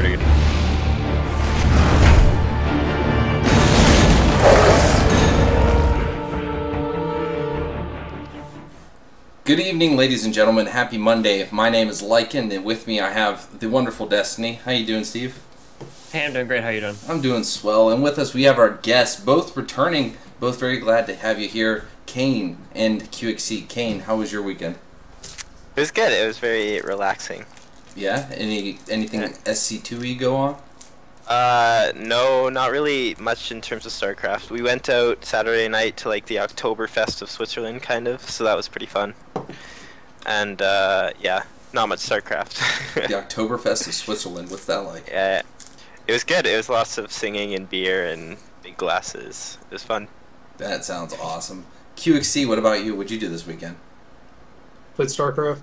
dirty. Good evening, ladies and gentlemen. Happy Monday. My name is Lycan, and with me I have the wonderful Destiny. How you doing, Steve? Hey, I'm doing great. How you doing? I'm doing swell. And with us we have our guests, both returning. Both very glad to have you here, Kane and QXC. Kane, how was your weekend? It was good. It was very relaxing. Yeah? Anything SC2E go on? No, not really much in terms of StarCraft. We went out Saturday night to like the Oktoberfest of Switzerland, kind of, so that was pretty fun. And yeah, not much StarCraft. The Oktoberfest of Switzerland, what's that like? Yeah, it was good. It was lots of singing and beer and big glasses. It was fun. That sounds awesome. QXC, what about you? What'd you do this weekend? Played StarCraft.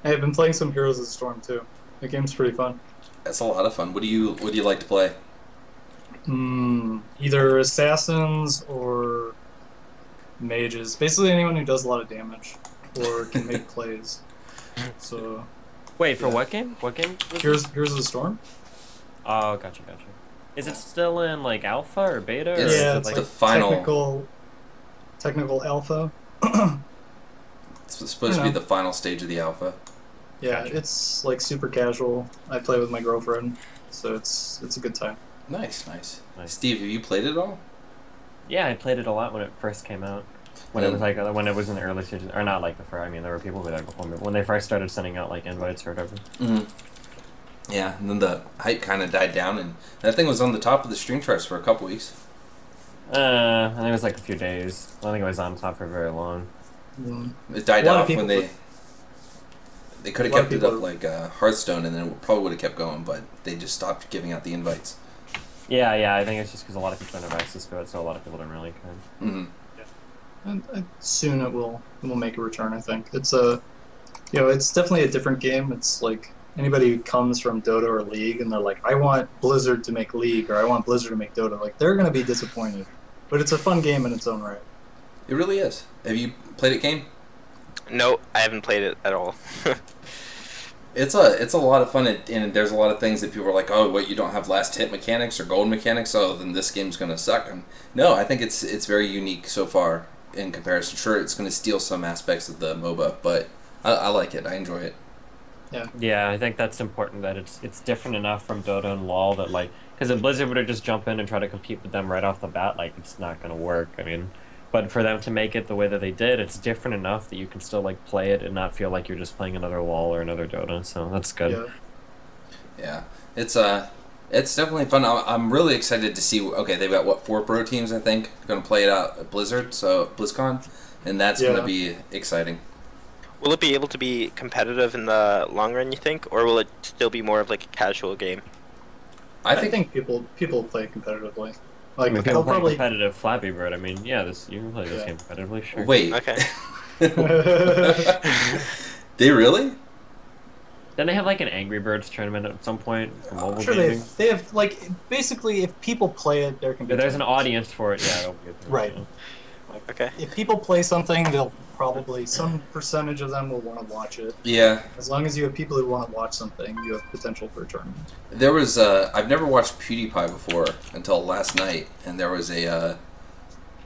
I've been playing some Heroes of the Storm too. The game's pretty fun. That's a lot of fun. What do you like to play? Either assassins or mages. Basically anyone who does a lot of damage or can make plays. So. Wait, for yeah. what game? What game? Heroes of the Storm. Oh, gotcha. Is it still in like alpha or beta? Or Yeah, it's it's the final technical alpha. It's supposed to be the final stage of the alpha. Yeah, Gotcha. it's like super casual. I play with my girlfriend, so it's a good time. Nice. Steve, have you played it at all? Yeah, I played it a lot when it first came out. When it was like when it was in the early stages, or not like the first. I mean, there were people who were there before me. But when they first started sending out like invites or whatever. Yeah, and then the hype kind of died down, and that thing was on the top of the stream charts for a couple weeks. I think it was like a few days. I don't think it was on top for very long. It died A lot of off when people they could have a lot of kept it up people like Hearthstone, and then it probably would have kept going, but they just stopped giving out the invites. Yeah. I think it's just because a lot of people don't have access to it, so a lot of people don't really care. And soon it will make a return. I think it's it's definitely a different game. It's like anybody who comes from Dota or League and they're like, I want Blizzard to make League or I want Blizzard to make Dota. Like they're gonna be disappointed. But it's a fun game in its own right. It really is. Have you played it, Kane? No, I haven't played it at all. It's a lot of fun, and there's a lot of things that people are like, oh, what, you don't have last hit mechanics or gold mechanics? Oh, then this game's gonna suck. And no, I think it's very unique so far in comparison. Sure, it's gonna steal some aspects of the MOBA, but I like it. I enjoy it. Yeah, I think that's important that it's different enough from Dota and LoL that like, because if Blizzard were to just jump in and try to compete with them right off the bat, like it's not gonna work. I mean, but for them to make it the way that they did, it's different enough that you can still like play it and not feel like you're just playing another LoL or another Dota. So that's good. Yeah, it's definitely fun. I'm really excited to see. Okay, they've got what 4 pro teams I think going to play it out at Blizzard, so BlizzCon, and that's going to be exciting. Will it be able to be competitive in the long run, you think, or will it still be more of like a casual game? I think people play competitively. Like I mean, they'll people play probably competitive Flappy Bird. I mean, yeah, you can play this game competitively, sure. Wait, Okay. they really? Then they have like an Angry Birds tournament at some point for mobile sure gaming. they have like basically if people play it, there can be If there's an tournaments. audience for it, yeah, it'll be a tournament, Right. yeah. Okay. If people play something, they'll probably some percentage of them will want to watch it. Yeah. As long as you have people who want to watch something, you have potential for a tournament. There was I've never watched PewDiePie before until last night, and there was I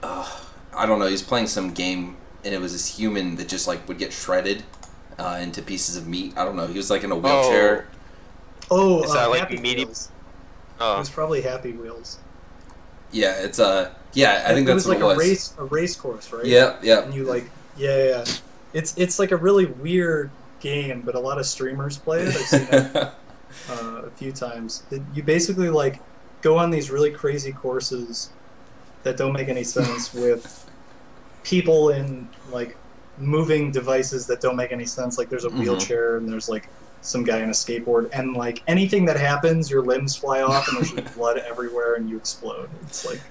don't know, he's playing some game, and it was this human that just like would get shredded into pieces of meat. I don't know. He was like in a wheelchair. Oh, Is that like Happy meaty- Wheels. It Oh. was probably Happy Wheels. Yeah, it's yeah, I think it that's was like what it was. a race course, right? Yeah. And you like yeah. It's like a really weird game, but a lot of streamers play it. I've seen it a few times. You basically like go on these really crazy courses that don't make any sense with people in like moving devices that don't make any sense. Like there's a wheelchair and there's like some guy on a skateboard, and like anything that happens, your limbs fly off and there's just blood everywhere and you explode. It's like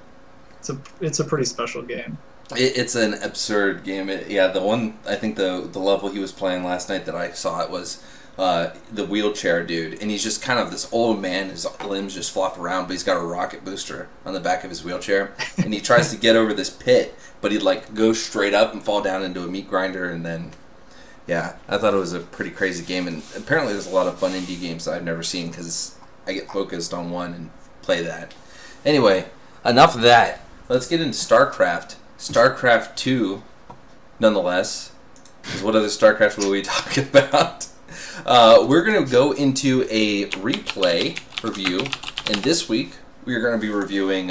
it's a pretty special game. It's an absurd game. The one, I think the level he was playing last night that I saw it was the wheelchair dude, and he's just kind of this old man. His limbs just flop around, but he's got a rocket booster on the back of his wheelchair, and he tries to get over this pit, but he'd like go straight up and fall down into a meat grinder, and then Yeah, I thought it was a pretty crazy game, and apparently there's a lot of fun indie games that I've never seen because I get focused on one and play that. Anyway, enough of that. Let's get into StarCraft. StarCraft 2, nonetheless. Because what other StarCraft will we talk about? We're going to go into a replay review, and this week we're going to be reviewing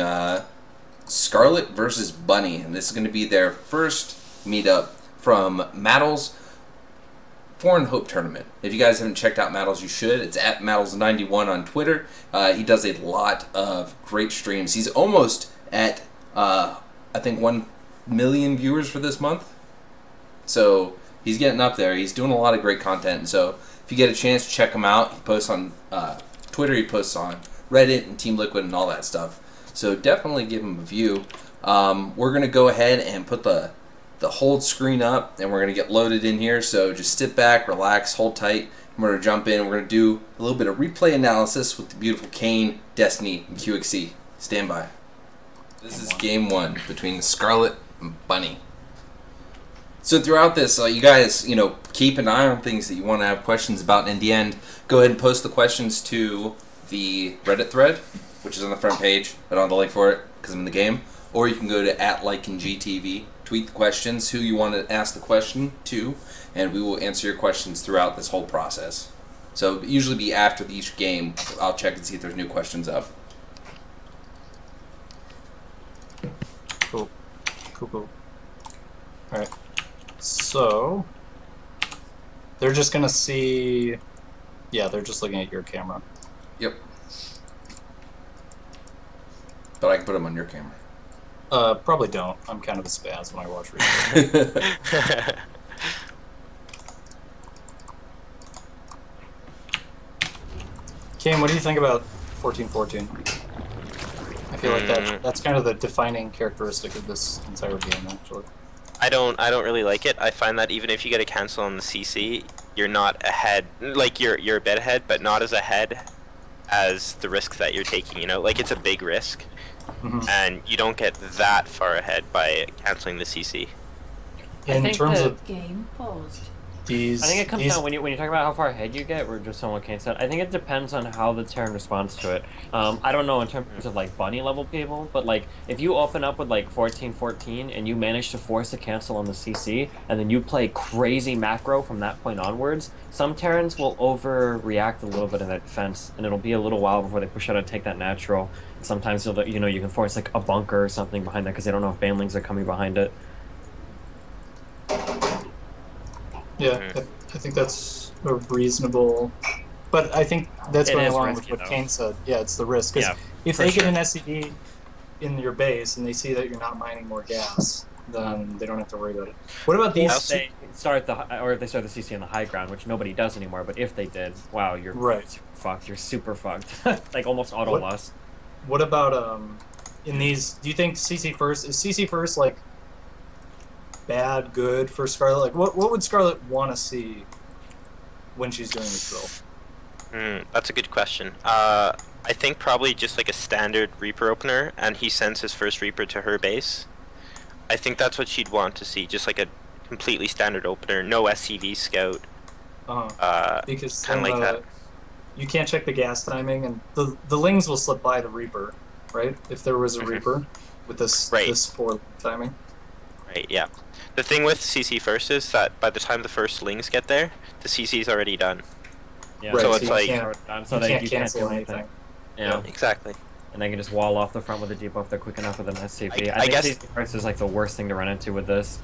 Scarlet versus Bunny, and this is going to be their first meetup from Maddle's Foreign Hope Tournament. If you guys haven't checked out Maddles, you should. It's at Maddles91 on Twitter. He does a lot of great streams. He's almost at, I think, 1 million viewers for this month. So he's getting up there. He's doing a lot of great content. And so if you get a chance, check him out. He posts on Twitter. He posts on Reddit and Team Liquid and all that stuff. So definitely give him a view. We're going to go ahead and put the hold screen up, and we're going to get loaded in here. So just sit back, relax, hold tight. And we're going to jump in. We're going to do a little bit of replay analysis with the beautiful Kane, Destiny, and QXC. Stand by. This is game 1 between Scarlet and Bunny. So throughout this, you guys, keep an eye on things that you want to have questions about. And in the end, go ahead and post the questions to the Reddit thread, which is on the front page. I don't have the link for it because I'm in the game. Or you can go to @LycanGTV. Tweet the questions, who you want to ask the question to, and we will answer your questions throughout this whole process. So usually be after each game. I'll check and see if there's new questions up. Cool. Alright. So, they're just going to see... Yeah, they're just looking at your camera. Yep. But I can put them on your camera. Probably don't. I'm kind of a spaz when I watch replays. Kane, what do you think about 1414? I feel like that's kind of the defining characteristic of this entire game, actually. I don't really like it. I find that even if you get a cancel on the CC, you're not ahead. Like you're a bit ahead, but not as ahead as the risk that you're taking. Like it's a big risk. And you don't get that far ahead by canceling the CC. In terms of game paused. these, I think it comes down when you talk about how far ahead you get. We're just on what Kane said. I think it depends on how the Terran responds to it. I don't know in terms of like bunny level people, but like if you open up with like 1414 and you manage to force a cancel on the CC, and then you play crazy macro from that point onwards, some Terrans will overreact a little bit in their defense, and it'll be a little while before they push out and take that natural. Sometimes you can force like a bunker or something behind that because they don't know if banelings are coming behind it. Yeah, I think that's a reasonable, but I think that's going along with what Kane said. Yeah, it's the risk. Because if they get an SCD in your base and they see that you're not mining more gas, then they don't have to worry about it. What about these? If they start the CC on the high ground, which nobody does anymore, but if they did, wow, you're super fucked. You're super fucked. Like almost auto loss. What about in these? Do you think CC first is CC first like bad, good for Scarlet? Like what would Scarlet want to see when she's doing this build? That's a good question. I think probably just like a standard Reaper opener, and he sends his first Reaper to her base. I think that's what she'd want to see, just like a completely standard opener, no SCV scout. Because kind of like that. You can't check the gas timing, and the Lings will slip by the Reaper, right? If there was a Reaper with this 4 timing. Right, yeah. The thing with CC first is that by the time the first Lings get there, the CC's already done. Yeah, so it's you like can't cancel anything. Yeah, exactly. And they can just wall off the front with a debuff. They're quick enough with an SCP. I guess CC first is like the worst thing to run into with this.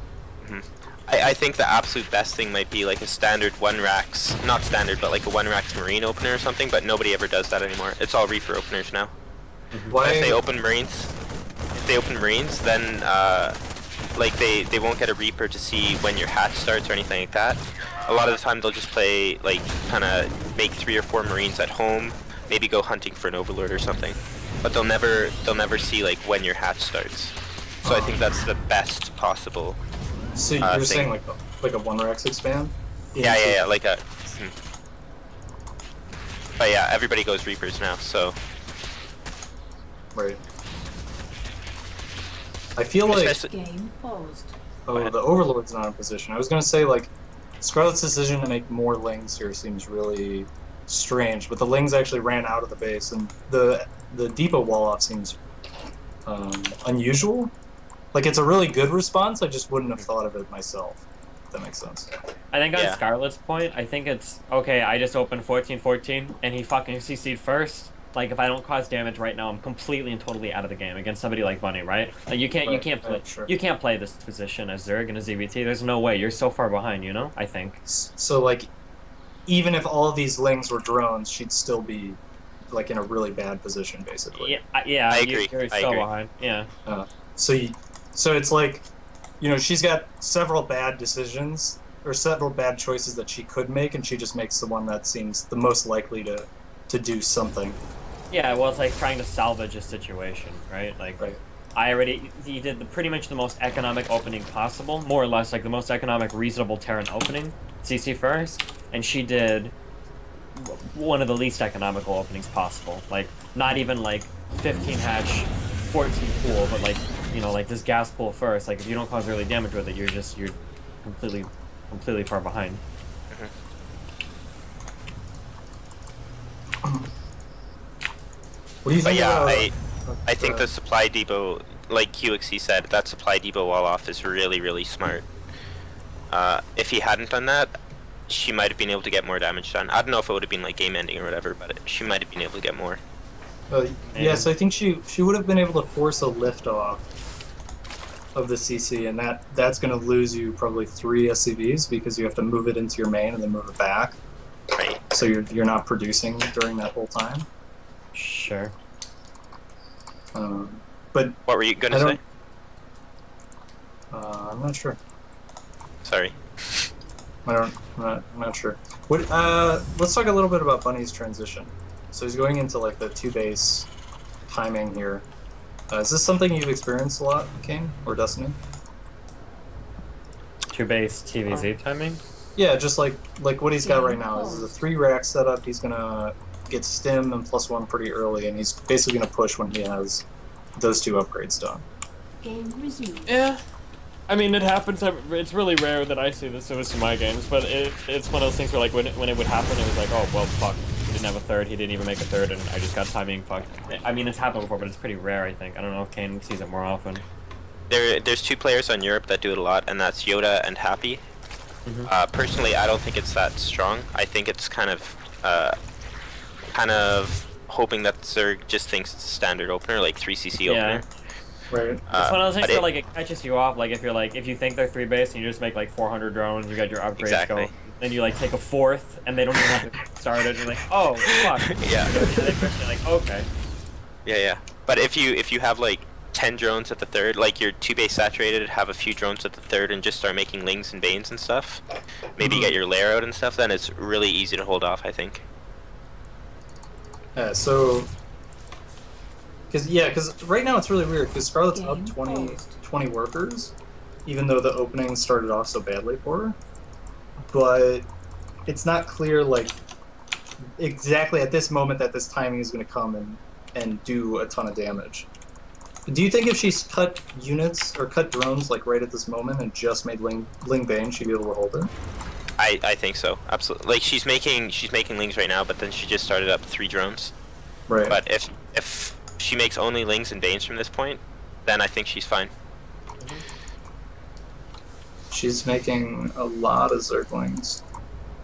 I think the absolute best thing might be like a standard 1-Rax, not standard, but like a 1-Rax Marine opener or something, but nobody ever does that anymore. It's all Reaper openers now. Why? If they open Marines, then like they won't get a Reaper to see when your hatch starts or anything like that. A lot of the time they'll just play, like, kind of make 3 or 4 Marines at home, maybe go hunting for an Overlord or something. But they'll never see like when your hatch starts. So I think that's the best possible. So you're saying like a 1-Rax expand? Yeah, like a. But yeah, everybody goes Reapers now, so. Right. I feel like Game paused. the Overlord's not in position. I was gonna say like Scarlet's decision to make more Lings here seems really strange, but the Lings actually ran out of the base, and the depot wall off seems unusual. Like, it's a really good response, I just wouldn't have thought of it myself, if that makes sense. I think on Yeah. Scarlet's point, I think it's, okay, I just opened 14-14, and he fucking CC'd first. Like, if I don't cause damage right now, I'm completely and totally out of the game against somebody like Bunny, right? Like, you can't play, Sure. you can't play this position as Zerg in a ZVT. There's no way. You're so far behind, you know? I think. So, like, even if all these Lings were drones, she'd still be, like, in a really bad position, basically. Yeah, I agree. You're I so agree. behind. Yeah. So it's like, you know, she's got several bad decisions, or several bad choices that she could make, and she just makes the one that seems the most likely to do something. Yeah, well, it's like trying to salvage a situation, right? Like, Right. he did pretty much the most economic opening possible, more or less, like the most economic, reasonable Terran opening, CC first, and she did one of the least economical openings possible. Like, not even like 15 hatch, 14 pool, but like, you know, like this gas pool first. Like, if you don't cause early damage with it, you're completely far behind. What do you But think yeah, about... I think the supply depot, like QXC said, that supply depot wall off is really, really smart. If he hadn't done that, she might have been able to get more damage done. I don't know if it would have been like game ending or whatever, but she might have been able to get more. Yes, I think she would have been able to force a lift off of the CC, and that's going to lose you probably 3 SCVs because you have to move it into your main and then move it back. Right. So you're not producing during that whole time. Sure. But What were you gonna I say? don't- I'm not sure. Sorry. I'm not sure. What? Let's talk a little bit about Bunny's transition. So he's going into like the 2-base timing here. Is this something you've experienced a lot, Kane or Destiny? 2-base TVZ timing? Yeah, just like what he's got right now. This is a 3-rack setup. He's gonna get stim and +1 pretty early, and he's basically gonna push when he has those 2 upgrades done. Game resumed. Yeah. I mean, it happens. It's really rare that I see this in my games, but it's one of those things where, like, when it would happen, it was like, oh, well, fuck. He didn't have a third, he didn't even make a third, and I just got timing fucked. I mean, it's happened before, but it's pretty rare, I think. I don't know if Kane sees it more often. There's 2 players on Europe that do it a lot, and that's Yoda and Happy. Personally, I don't think it's that strong. I think it's kind of hoping that Zerg just thinks it's a standard opener, like 3cc opener. Right. It's one of those things but where, like, it catches you off. Like, if you think they're 3-base and you just make like 400 drones, you got your upgrades Exactly. going, then you like take a 4th and they don't even have to start it. You're like, oh fuck. Yeah. You're like, okay. Yeah. But if you have like 10 drones at the third, like you're 2-base saturated, have a few drones at the third, and just start making Lings and Banes and stuff, maybe get your lair out and stuff, then it's really easy to hold off, I think. Yeah. So. Because right now it's really weird, because Scarlet's up 20 workers, even though the opening started off so badly for her. But it's not clear, like, exactly at this moment that this timing is going to come and do a ton of damage. Do you think if she's cut units, or cut drones, like, right at this moment and just made Ling Bane, she'd be able to hold it? I think so, absolutely. Like, she's making Lings right now, but then she just started up 3 drones. Right. But if she makes only Lings and Banes from this point, then I think she's fine. She's making a lot of Zerglings.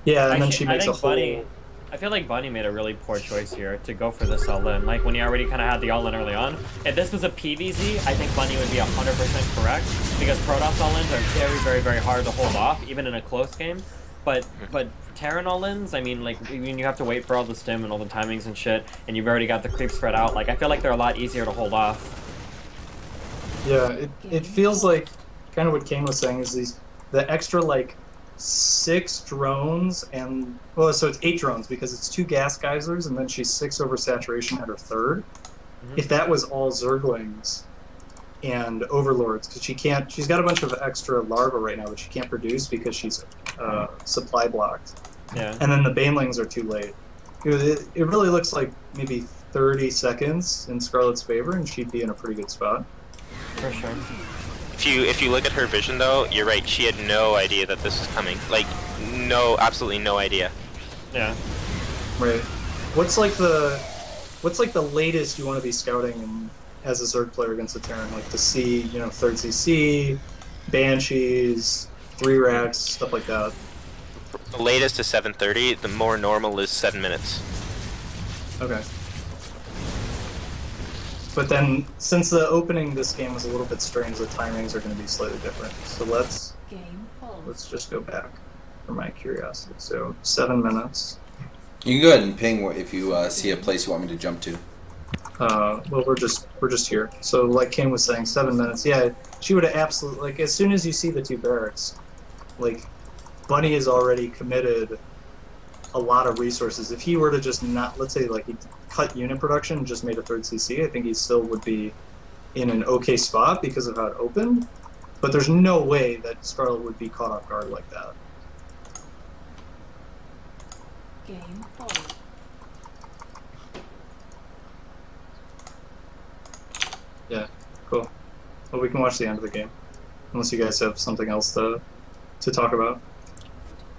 Yeah, and then she makes a whole... I feel like Bunny made a really poor choice here to go for this all-in. Like, when he already kind of had the all-in early on. If this was a PVZ, I think Bunny would be 100% correct, because Protoss all-ins are very, very, very hard to hold off, even in a close game. But Terran all-ins, I mean, like, you have to wait for all the stim and all the timings and shit, and you've already got the creep spread out. Like, I feel like they're a lot easier to hold off. Yeah, it feels like kind of what Kane was saying is the extra, like, 6 drones and... Well, so it's 8 drones because it's 2 gas geysers and then she's 6 over saturation at her third. If that was all Zerglings and Overlords, because she's got a bunch of extra larvae right now, but she can't produce because she's supply blocked. Yeah. And then the Banelings are too late. It really looks like maybe 30 seconds in Scarlet's favor, and she'd be in a pretty good spot. For sure. If you look at her vision though, you're right. She had no idea that this was coming. Like, no, absolutely no idea. Yeah. Right. What's like the latest you want to be scouting as a Zerg player against a Terran? Like to see, you know, third CC, Banshees, 3 racks, stuff like that. The latest is 7:30. The more normal is 7 minutes. Okay. But then, since the opening this game was a little bit strange, the timings are going to be slightly different. So let's just go back for my curiosity. So 7 minutes. You can go ahead and ping if you see a place you want me to jump to. Well, we're just here. So like Kane was saying, 7 minutes. Yeah, she would have absolutely, like, as soon as you see the 2 barracks, like, Bunny has already committed a lot of resources. If he were to just not, let's say, like, he cut unit production and just made a 3rd CC, I think he still would be in an okay spot because of how it opened. But there's no way that Scarlet would be caught off guard like that. Game 4. Yeah, cool. Well, we can watch the end of the game, unless you guys have something else to talk about.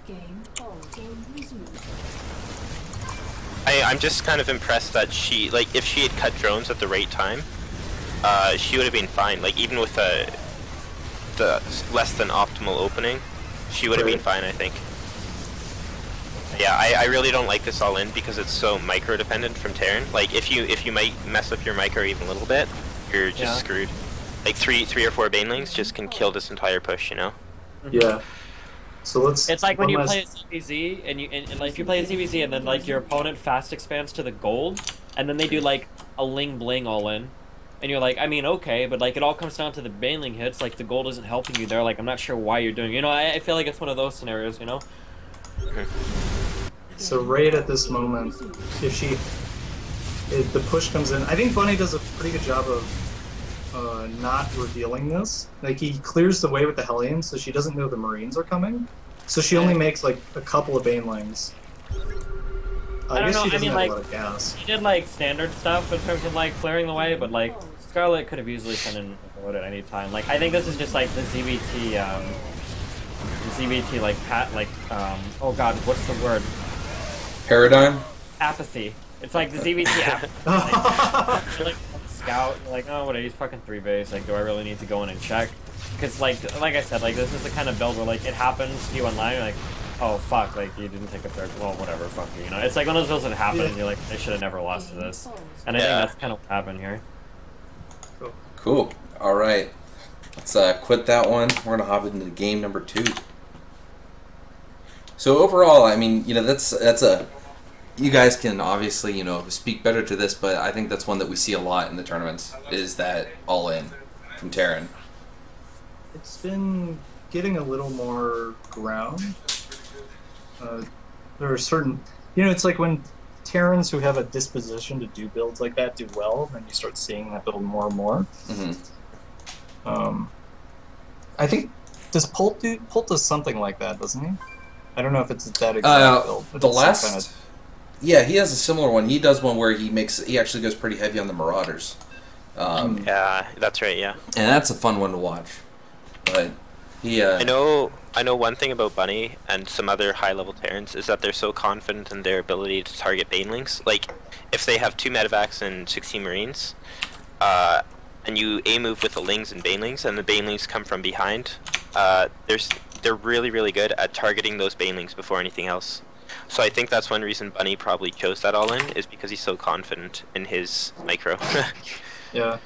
Game 4. Game resumed. I'm just kind of impressed that she, like, if she had cut drones at the right time, she would have been fine. Like, even with the less than optimal opening, she would have been fine, I think. Yeah, I really don't like this all in because it's so micro dependent from Terran. Like, if you might mess up your micro even a little bit, you're just screwed. Like three or four banelings just can kill this entire push, you know? Yeah. So let's. It's like when you play a CBZ and like if you play a CBZ and then like your opponent fast expands to the gold, and then they do like a Ling Bling all in, and you're like, I mean, okay, but like it all comes down to the baneling hits. Like the gold isn't helping you there. Like I'm not sure why you're doing. You know, I feel like it's one of those scenarios. You know. So right at this moment, if the push comes in, I think Bunny does a pretty good job of not revealing this. Like he clears the way with the Hellions, so she doesn't know the Marines are coming. So she only makes like a couple of banelings. I guess she doesn't have a lot of gas. She did like standard stuff in terms of like clearing the way, but like Scarlet could have easily sent in a load at any time. Like I think this is just like the ZBT oh god, what's the word? Paradigm? Apathy. It's like the ZBT apathy. You're like scout, you're like, oh, what are these fucking 3 base? Like, do I really need to go in and check? Because like I said, like this is the kind of build where like it happens to you online, you're like, oh fuck, like you didn't take a third. Well, whatever, fuck you. You know, it's like one of those builds that happen, and you're like, I should have never lost to this. And I think that's kind of what happened here. Cool. All right. Let's quit that one. We're gonna hop into game number 2. So overall, I mean, you know, that's a. You guys can obviously, you know, speak better to this, but I think that's one that we see a lot in the tournaments, is that all-in from Terran. It's been getting a little more ground. There are certain, you know, it's like when Terrans who have a disposition to do builds like that do well, then you start seeing that build more and more. Mm-hmm. I think, does Pult does something like that, doesn't he? I don't know if it's that exact build. But the last... Yeah, he has a similar one. He does one where he actually goes pretty heavy on the Marauders. Yeah, that's right. Yeah, and that's a fun one to watch. But he. I know one thing about Bunny and some other high-level Terrans is that they're so confident in their ability to target banelings. Like, if they have 2 medevacs and 16 Marines, and you A-move with the Lings and banelings, and the banelings come from behind, they're really, really good at targeting those banelings before anything else. So I think that's one reason Bunny probably chose that all in, is because he's so confident in his micro. Yeah.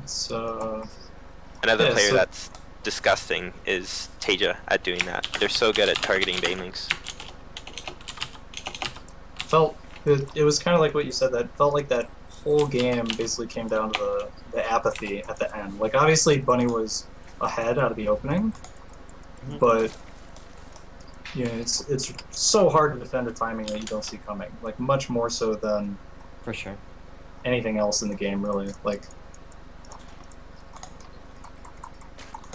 It's Another player that's disgusting is Teja at doing that. They're so good at targeting banelings. It was kind of like what you said. That felt like that whole game basically came down to the apathy at the end. Like obviously Bunny was ahead out of the opening, but. You know, it's so hard to defend a timing that you don't see coming. Like much more so than for sure anything else in the game, really. Like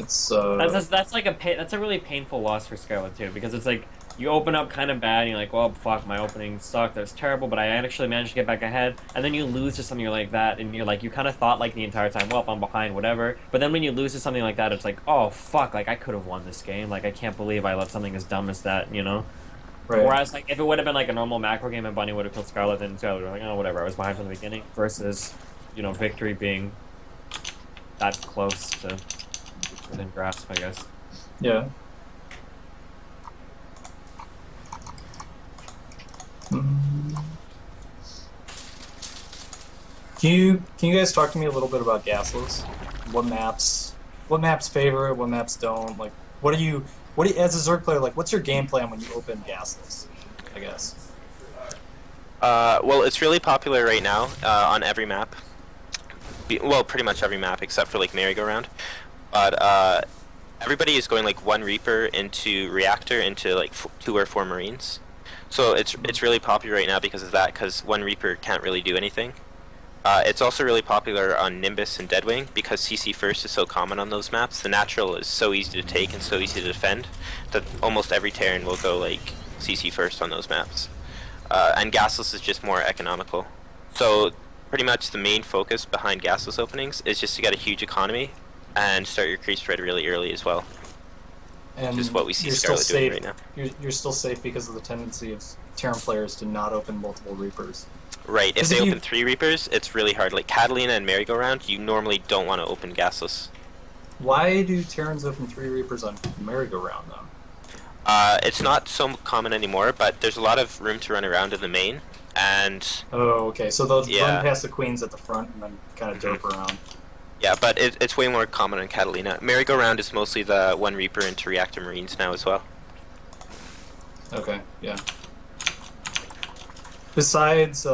It's That's like that's a really painful loss for Scarlet too, because it's like you open up kind of bad and you're like, well, fuck, my opening sucked, that's terrible, but I actually managed to get back ahead, and then you lose to something like that, and you're like, you kind of thought like the entire time, well, I'm behind, whatever, but then when you lose to something like that, it's like, oh fuck, like I could have won this game, like I can't believe I let something as dumb as that, you know? right. Whereas like if it would have been like a normal macro game and Bunny would have killed Scarlet, then Scarlet would have been like, oh whatever, I was behind from the beginning, versus, you know, victory being that close to within grasp, I guess. Yeah. Can you guys talk to me a little bit about gasless? What maps favor, what maps don't? Like, what do you as a Zerg player, like, what's your game plan when you open gasless? I guess. Well, it's really popular right now on every map. Well, pretty much every map except for like merry-go-round. But everybody is going like 1 Reaper into Reactor into like 2 or 4 Marines. So it's really popular right now because of that, because 1 Reaper can't really do anything. It's also really popular on Nimbus and Deadwing because CC first is so common on those maps. The natural is so easy to take and so easy to defend that almost every Terran will go like CC first on those maps. And gasless is just more economical. So pretty much the main focus behind gasless openings is just to get a huge economy and start your creep spread really early as well. And Just what we see you're still Scarlet doing safe. right now. You're still safe because of the tendency of Terran players to not open multiple Reapers. Right, if 'Cause they if you- open 3 Reapers, it's really hard. Like Catalina and Merry-Go-Round, you normally don't want to open gasless. Why do Terrans open 3 Reapers on merry-go-round though? It's not so common anymore, but there's a lot of room to run around in the main, and Oh, okay. So they'll Yeah. run past the queens at the front and then kind of dope around. yeah, but it's way more common on Catalina. Merry-Go-Round is mostly the 1 Reaper into Reactor Marines now as well. Okay, yeah. Besides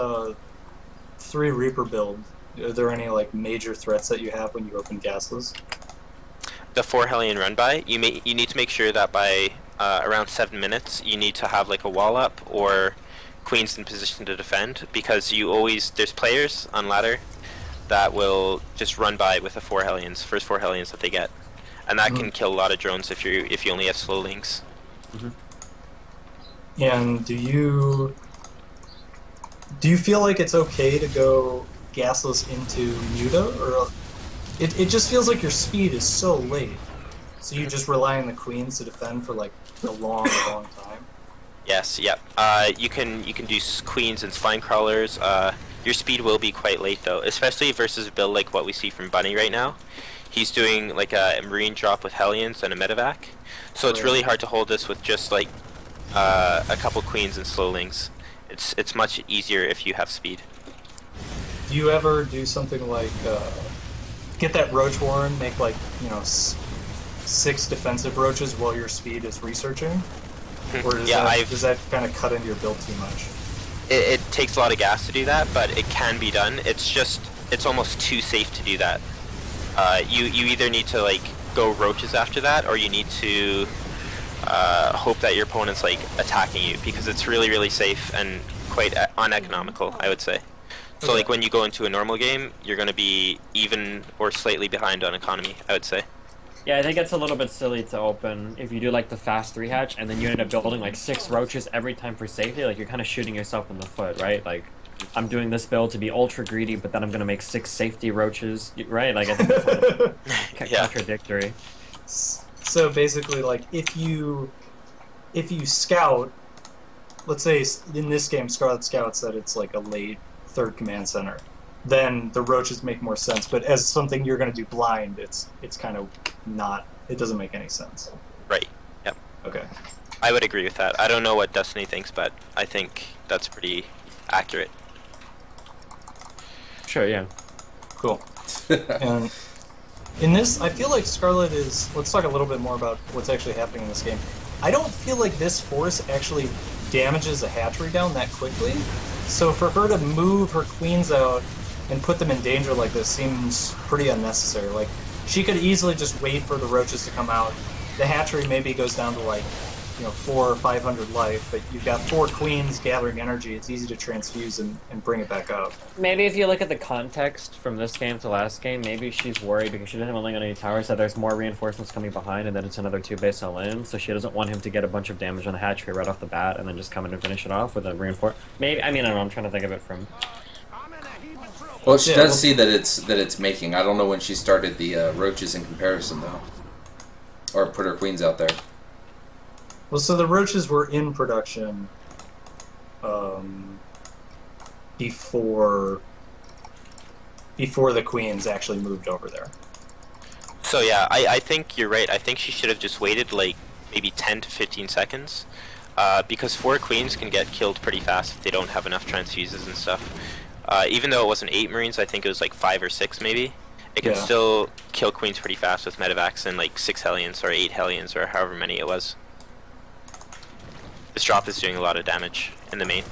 3 Reaper build, are there any like major threats that you have when you open gasless? The 4 Hellion run by, you need to make sure that by around 7 minutes you need to have like a wall up or queens in position to defend, because there's players on ladder that will just run by with the 4 Hellions, first 4 Hellions that they get, and that can kill a lot of drones if you only have slow links. And do you feel like it's okay to go gasless into Muta, or it just feels like your speed is so late, so you just rely on the queens to defend for like a long time? Yes, yep. You can do queens and spine crawlers. Your speed will be quite late though, especially versus a build like what we see from Bunny right now. He's doing like a marine drop with Hellions and a medevac, so it's really hard to hold this with just like a couple queens and slowlings. It's much easier if you have speed. Do you ever do something like get that roach warren, make like 6 defensive roaches while your speed is researching, or does that kind of cut into your build too much? It takes a lot of gas to do that, but it can be done. It's almost too safe to do that. You either need to like go roaches after that, or you need to hope that your opponent's like attacking you, because it's really, really safe and quite uneconomical, I would say. So like when you go into a normal game, you're going to be even or slightly behind on economy, I would say. Yeah, I think it's a little bit silly to open if you do like the fast 3 hatch and then you end up building like 6 roaches every time for safety. Like you're kind of shooting yourself in the foot, right? Like I'm doing this build to be ultra greedy, but then I'm gonna make 6 safety roaches, right? Like I think that's kind of contradictory. So basically, like if you scout, let's say in this game Scarlet scouts that it's like a late 3rd command center, then the roaches make more sense. But as something you're going to do blind, it's kind of not. It doesn't make any sense. Right. Yep. Okay. I would agree with that. I don't know what Destiny thinks, but I think that's pretty accurate. Sure. Yeah. Cool. And in this, I feel like Scarlet is. Let's talk a little bit more about what's actually happening in this game. I don't feel like this force actually damages a hatchery down that quickly. So for her to move her queens out and put them in danger like this seems pretty unnecessary. Like, she could easily just wait for the roaches to come out. The hatchery maybe goes down to like 400 or 500 life, but you've got 4 queens gathering energy. It's easy to transfuse and bring it back up. Maybe if you look at the context from this game to last game, maybe she's worried because she doesn't have any towers, that there's more reinforcements coming behind, and then it's another 2 base all-in, so she doesn't want him to get a bunch of damage on the hatchery right off the bat and then just come in and finish it off with a reinforce. Maybe, I mean, I don't know, I'm trying to think of it from... Well, she does see that it's making. I don't know when she started the roaches in comparison, though. Or put her queens out there. Well, so the roaches were in production before the queens actually moved over there. So yeah, I think you're right. I think she should have just waited like maybe 10 to 15 seconds, because 4 queens can get killed pretty fast if they don't have enough transfuses and stuff. Even though it wasn't 8 marines, I think it was like 5 or 6 maybe. It can still kill queens pretty fast with medevacs and like 6 hellions or 8 hellions or however many it was. This drop is doing a lot of damage in the main.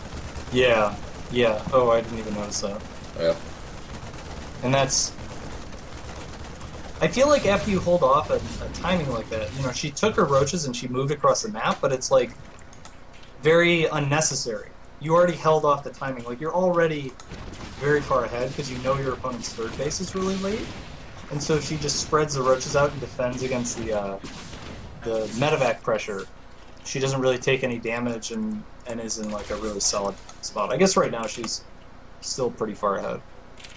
Yeah. Oh, I didn't even notice that. Yeah. And that's... I feel like after you hold off a timing like that, she took her roaches and she moved across the map, but it's like very unnecessary. You already held off the timing. Like, you're already very far ahead because you know your opponent's third base is really late. And so she just spreads the roaches out and defends against the medevac pressure. She doesn't really take any damage and is in like a really solid spot. I guess right now she's still pretty far ahead.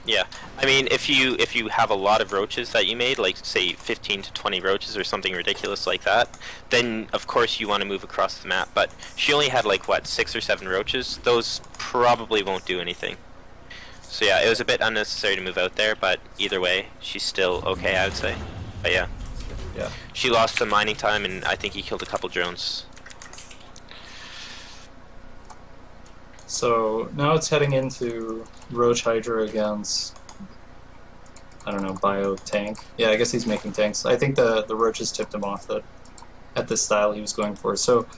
Yeah, I mean, if you have a lot of roaches that you made, like say 15 to 20 roaches or something ridiculous like that, then of course you want to move across the map. But she only had like what, 6 or 7 roaches. Those probably won't do anything. So yeah, it was a bit unnecessary to move out there, but either way, she's still okay, I would say. But yeah, she lost some mining time, and I think he killed a couple drones. So now it's heading into Roach Hydra against, I don't know, Bio Tank. Yeah, I guess he's making tanks. I think the Roaches tipped him off at the style he was going for. So, do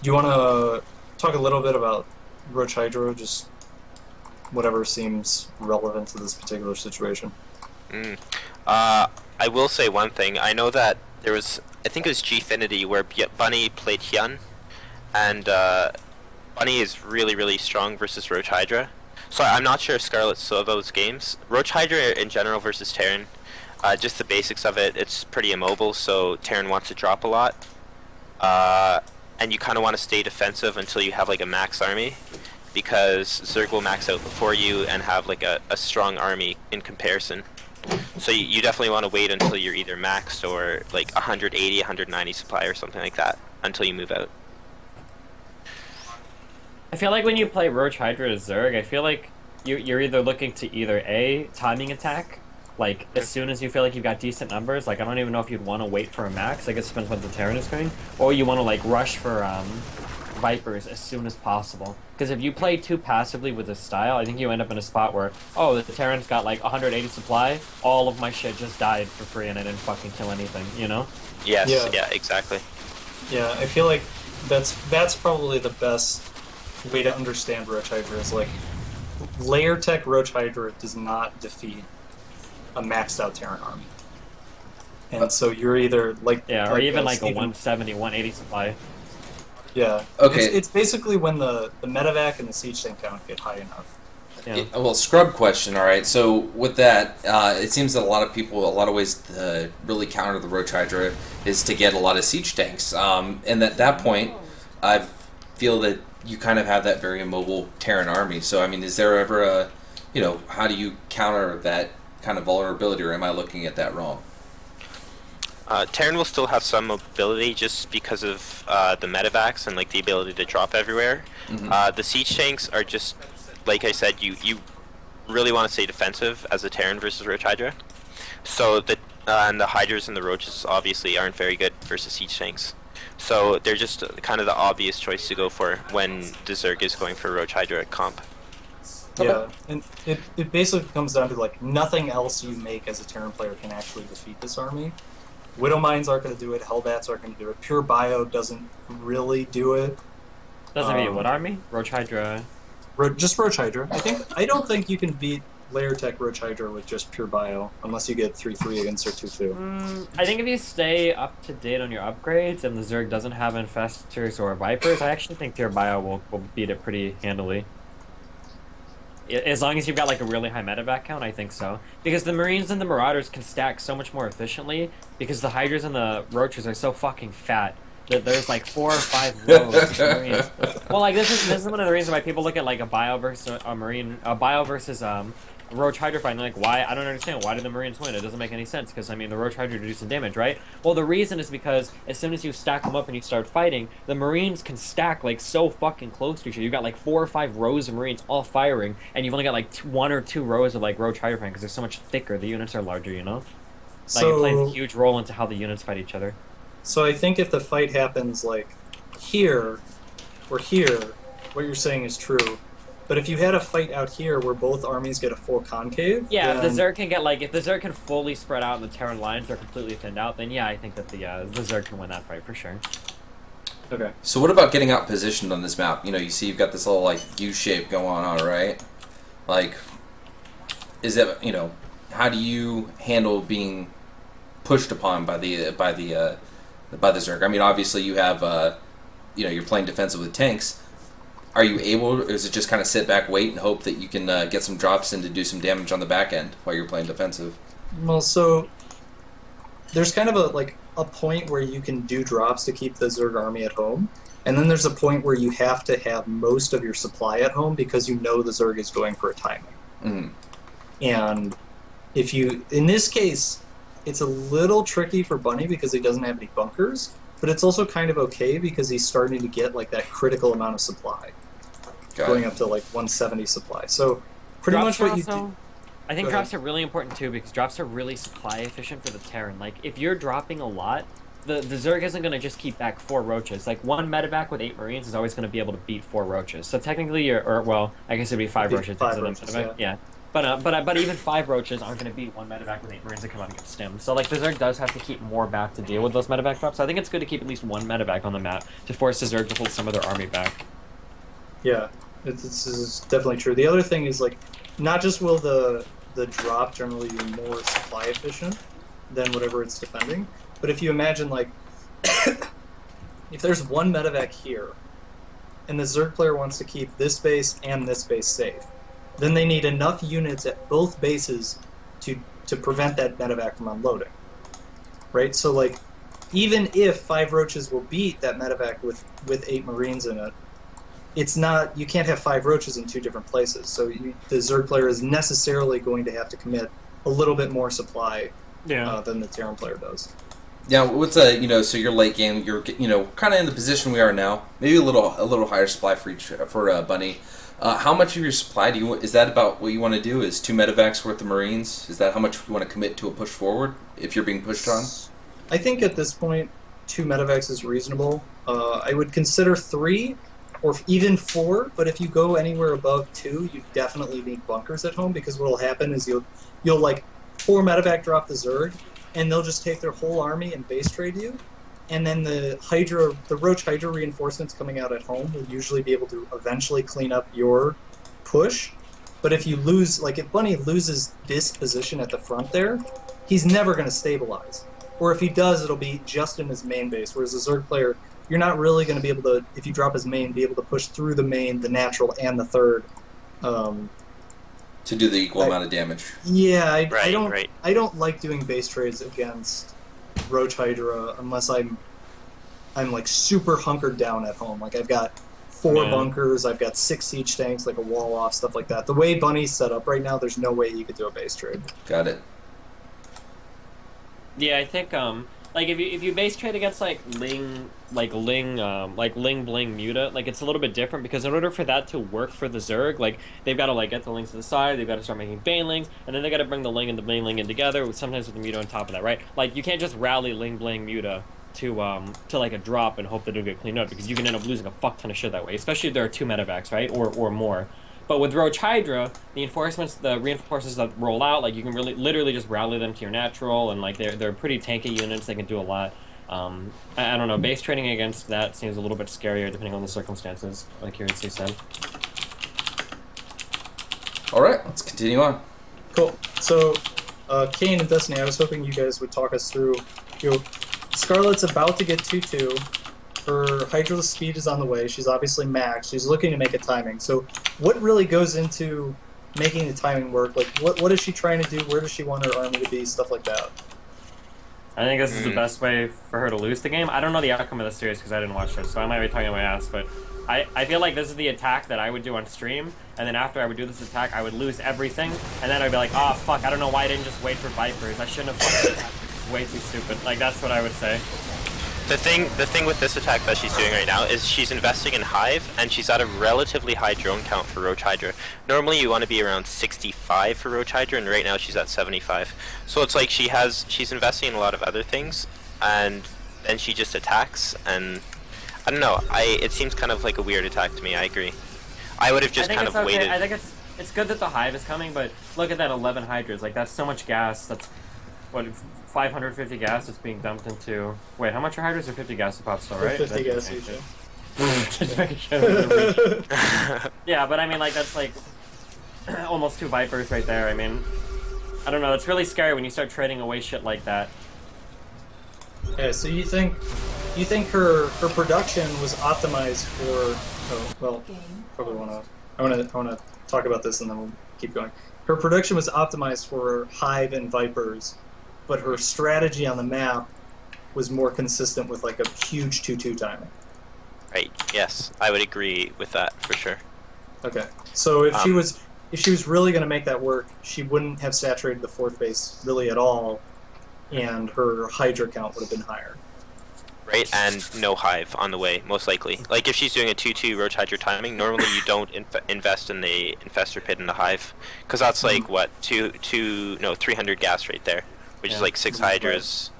you want to talk a little bit about Roach Hydra, just whatever seems relevant to this particular situation? I will say one thing. I know that there was, I think it was Gfinity, where Bunny played Hyun, and Bunny is really, really strong versus Roach Hydra. So I'm not sure if Scarlet saw those games. Roach Hydra in general versus Terran, just the basics of it, it's pretty immobile, so Terran wants to drop a lot. And you kind of want to stay defensive until you have like a max army, because Zerg will max out before you and have like a strong army in comparison. So you definitely want to wait until you're either maxed or like 180, 190 supply or something like that until you move out. I feel like when you play Roach Hydra as Zerg, I feel like you're either looking to either A, timing attack, like as soon as you feel like you've got decent numbers, like I don't even know if you'd want to wait for a max, I guess it depends what the Terran is going, or you want to like rush for Vipers as soon as possible. Because if you play too passively with this style, I think you end up in a spot where, oh, the Terran's got like 180 supply, all of my shit just died for free and I didn't fucking kill anything, you know? Yes, yeah, exactly. Yeah, I feel like that's probably the best way to understand Roach Hydra is like layer tech Roach Hydra does not defeat a maxed out Terran army. And so you're either like or even like a 170, 180 supply. Yeah. Okay. It's basically when the medevac and the siege tank count get high enough. Yeah. Well, scrub question, alright, so with that, it seems that a lot of ways to really counter the Roach Hydra is to get a lot of siege tanks. And at that point, I feel that you kind of have that very immobile Terran army. So, I mean, is there ever a, how do you counter that kind of vulnerability, or am I looking at that wrong? Terran will still have some mobility just because of the medevacs and like the ability to drop everywhere. Mm-hmm. The siege tanks are just, like I said, you really want to stay defensive as a Terran versus Roach Hydra. So and the Hydras and the Roaches obviously aren't very good versus siege tanks. So they're just kind of the obvious choice to go for when the Zerg is going for Roach Hydra comp. Yeah, and it basically comes down to like nothing else you make as a Terran player can actually defeat this army. Widow Mines aren't going to do it, Hellbats aren't going to do it, Pure Bio doesn't really do it. Doesn't mean what army? Roach Hydra. Just Roach Hydra. I don't think you can beat Layer Tech Roach Hydra with just pure bio, unless you get 3-3 against or 2-2. I think if you stay up to date on your upgrades and the Zerg doesn't have Infestors or Vipers, I actually think pure bio will beat it pretty handily. As long as you've got like a really high medevac count, I think so. Because the Marines and the Marauders can stack so much more efficiently because the Hydras and the Roaches are so fucking fat that there's like 4 or 5 rows of Marines. Well, like this is one of the reasons why people look at like a bio versus a Marine, a bio versus Roach Hydra fight, and like, why? I don't understand. Why did the Marines win? It doesn't make any sense, because, I mean, the Roach Hydra do some damage, right? Well, the reason is because as soon as you stack them up and you start fighting, the Marines can stack, like, so fucking close to each other. You've got, like, 4 or 5 rows of Marines all firing, and you've only got, like, 1 or 2 rows of, like, Roach Hydra fighting, because they're so much thicker. The units are larger, you know? Like, it plays a huge role into how the units fight each other. So I think if the fight happens, like, here or here, what you're saying is true. But if you had a fight out here where both armies get a full concave... Yeah, then... if the Zerg can get, like, if the Zerg can fully spread out and the Terran lines are completely thinned out, then yeah, I think that the Zerg can win that fight for sure. Okay. So what about getting out positioned on this map? You know, you see you've got this little, like, U-shape going on, right? Like, is that, you know, how do you handle being pushed upon by the Zerg? I mean, obviously you have, you know, you're playing defensive with tanks. Are you able, or is it just kind of sit back, wait, and hope that you can get some drops in to do some damage on the back end while you're playing defensive? Well, so there's kind of a point where you can do drops to keep the Zerg army at home, and then there's a point where you have to have most of your supply at home because you know the Zerg is going for a timing. Mm-hmm. And if you, in this case, it's a little tricky for Bunny because he doesn't have any bunkers, but it's also kind of okay because he's starting to get like that critical amount of supply. Going up to like 170 supply. So pretty Drops much what also, you do. I think drops are really important too because drops are really supply efficient for the Terran. Like if you're dropping a lot, the Zerg isn't going to just keep back 4 Roaches. Like 1 medevac with 8 Marines is always going to be able to beat 4 Roaches. So technically well, I guess it'd be 5 Roaches. 5 roaches, yeah. But even 5 Roaches aren't going to beat 1 medevac with 8 Marines that come out and get stemmed. So like the Zerg does have to keep more back to deal with those medevac drops. So I think it's good to keep at least 1 medevac on the map to force the Zerg to hold some of their army back. Yeah. This is definitely true. The other thing is, like, not just will the drop generally be more supply efficient than whatever it's defending, but if you imagine, like, if there's 1 medevac here, and the Zerg player wants to keep this base and this base safe, then they need enough units at both bases to prevent that medevac from unloading. Right? So, like, even if 5 Roaches will beat that medevac with 8 Marines in it, it's not, you can't have 5 Roaches in 2 different places. So the Zerg player is necessarily going to have to commit a little bit more supply than the Terran player does. Yeah, what's you know, so you're late game, you're, you know, kind of in the position we are now, maybe a little higher supply for Bunny. How much of your supply is that about what you want to do? Is 2 medevacs worth of Marines? Is that how much you want to commit to a push forward if you're being pushed on? I think at this point, 2 medevacs is reasonable. I would consider 3 or even 4, but if you go anywhere above 2, you definitely need bunkers at home, because what will happen is you'll like 4 medevac drop the Zerg, and they'll just take their whole army and base trade you, and then the Roach Hydra reinforcements coming out at home will usually be able to eventually clean up your push. But if you lose, like if Bunny loses this position at the front there, he's never going to stabilize. Or if he does, it'll be just in his main base, whereas the Zerg player, you're not really going to be able to, if you drop his main, be able to push through the main, the natural, and the third. To do the equal amount of damage. Yeah, I don't like doing base trades against Roach Hydra unless I'm like super hunkered down at home. Like I've got 4 bunkers, I've got 6 siege tanks, like a wall off, stuff like that. The way Bunny's set up right now, there's no way you could do a base trade. Got it. Yeah, I think like if you base trade against like Ling Bling Muta, like it's a little bit different because in order for that to work for the Zerg, like they've got to like get the Lings to the side, they've got to start making Banelings, and then they got to bring the Ling and the Baneling in together, sometimes with the Muta on top of that, right? Like you can't just rally Ling Bling Muta to like a drop and hope that it'll get cleaned up, because you can end up losing a fuck ton of shit that way, especially if there are 2 medevacs, right, or more. But with Roach Hydra, the reinforcements that roll out, like you can really literally just rally them to your natural, and like they're pretty tanky units. They can do a lot. I don't know. Base trading against that seems a little bit scarier depending on the circumstances, like Hiritsu said. All right, let's continue on. Cool. So, Kane and Destiny, I was hoping you guys would talk us through. Scarlet's about to get 2-2. Her Hydra speed is on the way. She's obviously maxed. She's looking to make a timing. So, what really goes into making the timing work? Like, what is she trying to do? Where does she want her army to be? Stuff like that. I think this is the best way for her to lose the game. I don't know the outcome of the series because I didn't watch it, so I might be talking my ass, but I feel like this is the attack that I would do on stream, and then after I would do this attack, I would lose everything, and then I'd be like, oh, fuck, I don't know why I didn't just wait for Vipers. I shouldn't have fucking attacked. It's way too stupid. Like, that's what I would say. The thing with this attack that she's doing right now is she's investing in Hive, and she's at a relatively high drone count for Roach Hydra. Normally you want to be around 65 for Roach Hydra, and right now she's at 75. So it's like she's investing in a lot of other things, and then she just attacks, and I don't know, it seems kind of like a weird attack to me, I agree. I would have just kind of waited. I think it's good that the Hive is coming, but look at that 11 Hydras, like that's so much gas, that's, what, 550 gas is being dumped into. Wait, how much are Hydras? Or 50 gas a pop still, right? 50 gas each. Yeah, but I mean, like, that's like almost 2 Vipers right there. I mean, I don't know. It's really scary when you start trading away shit like that. Yeah. So you think her production was optimized for? Oh well, probably I want to talk about this and then we'll keep going. Her production was optimized for Hive and Vipers, but her strategy on the map was more consistent with like a huge 2-2 timing. Right. Yes, I would agree with that for sure. Okay. So if she was really going to make that work, she wouldn't have saturated the 4th base really at all, and her Hydra count would have been higher. Right, and no Hive on the way, most likely. Like, if she's doing a 2-2 Roach Hydra timing, normally you don't invest in the Infestor Pit and the Hive. Because that's like, what, 300 gas right there. Which is like 6 Hydras.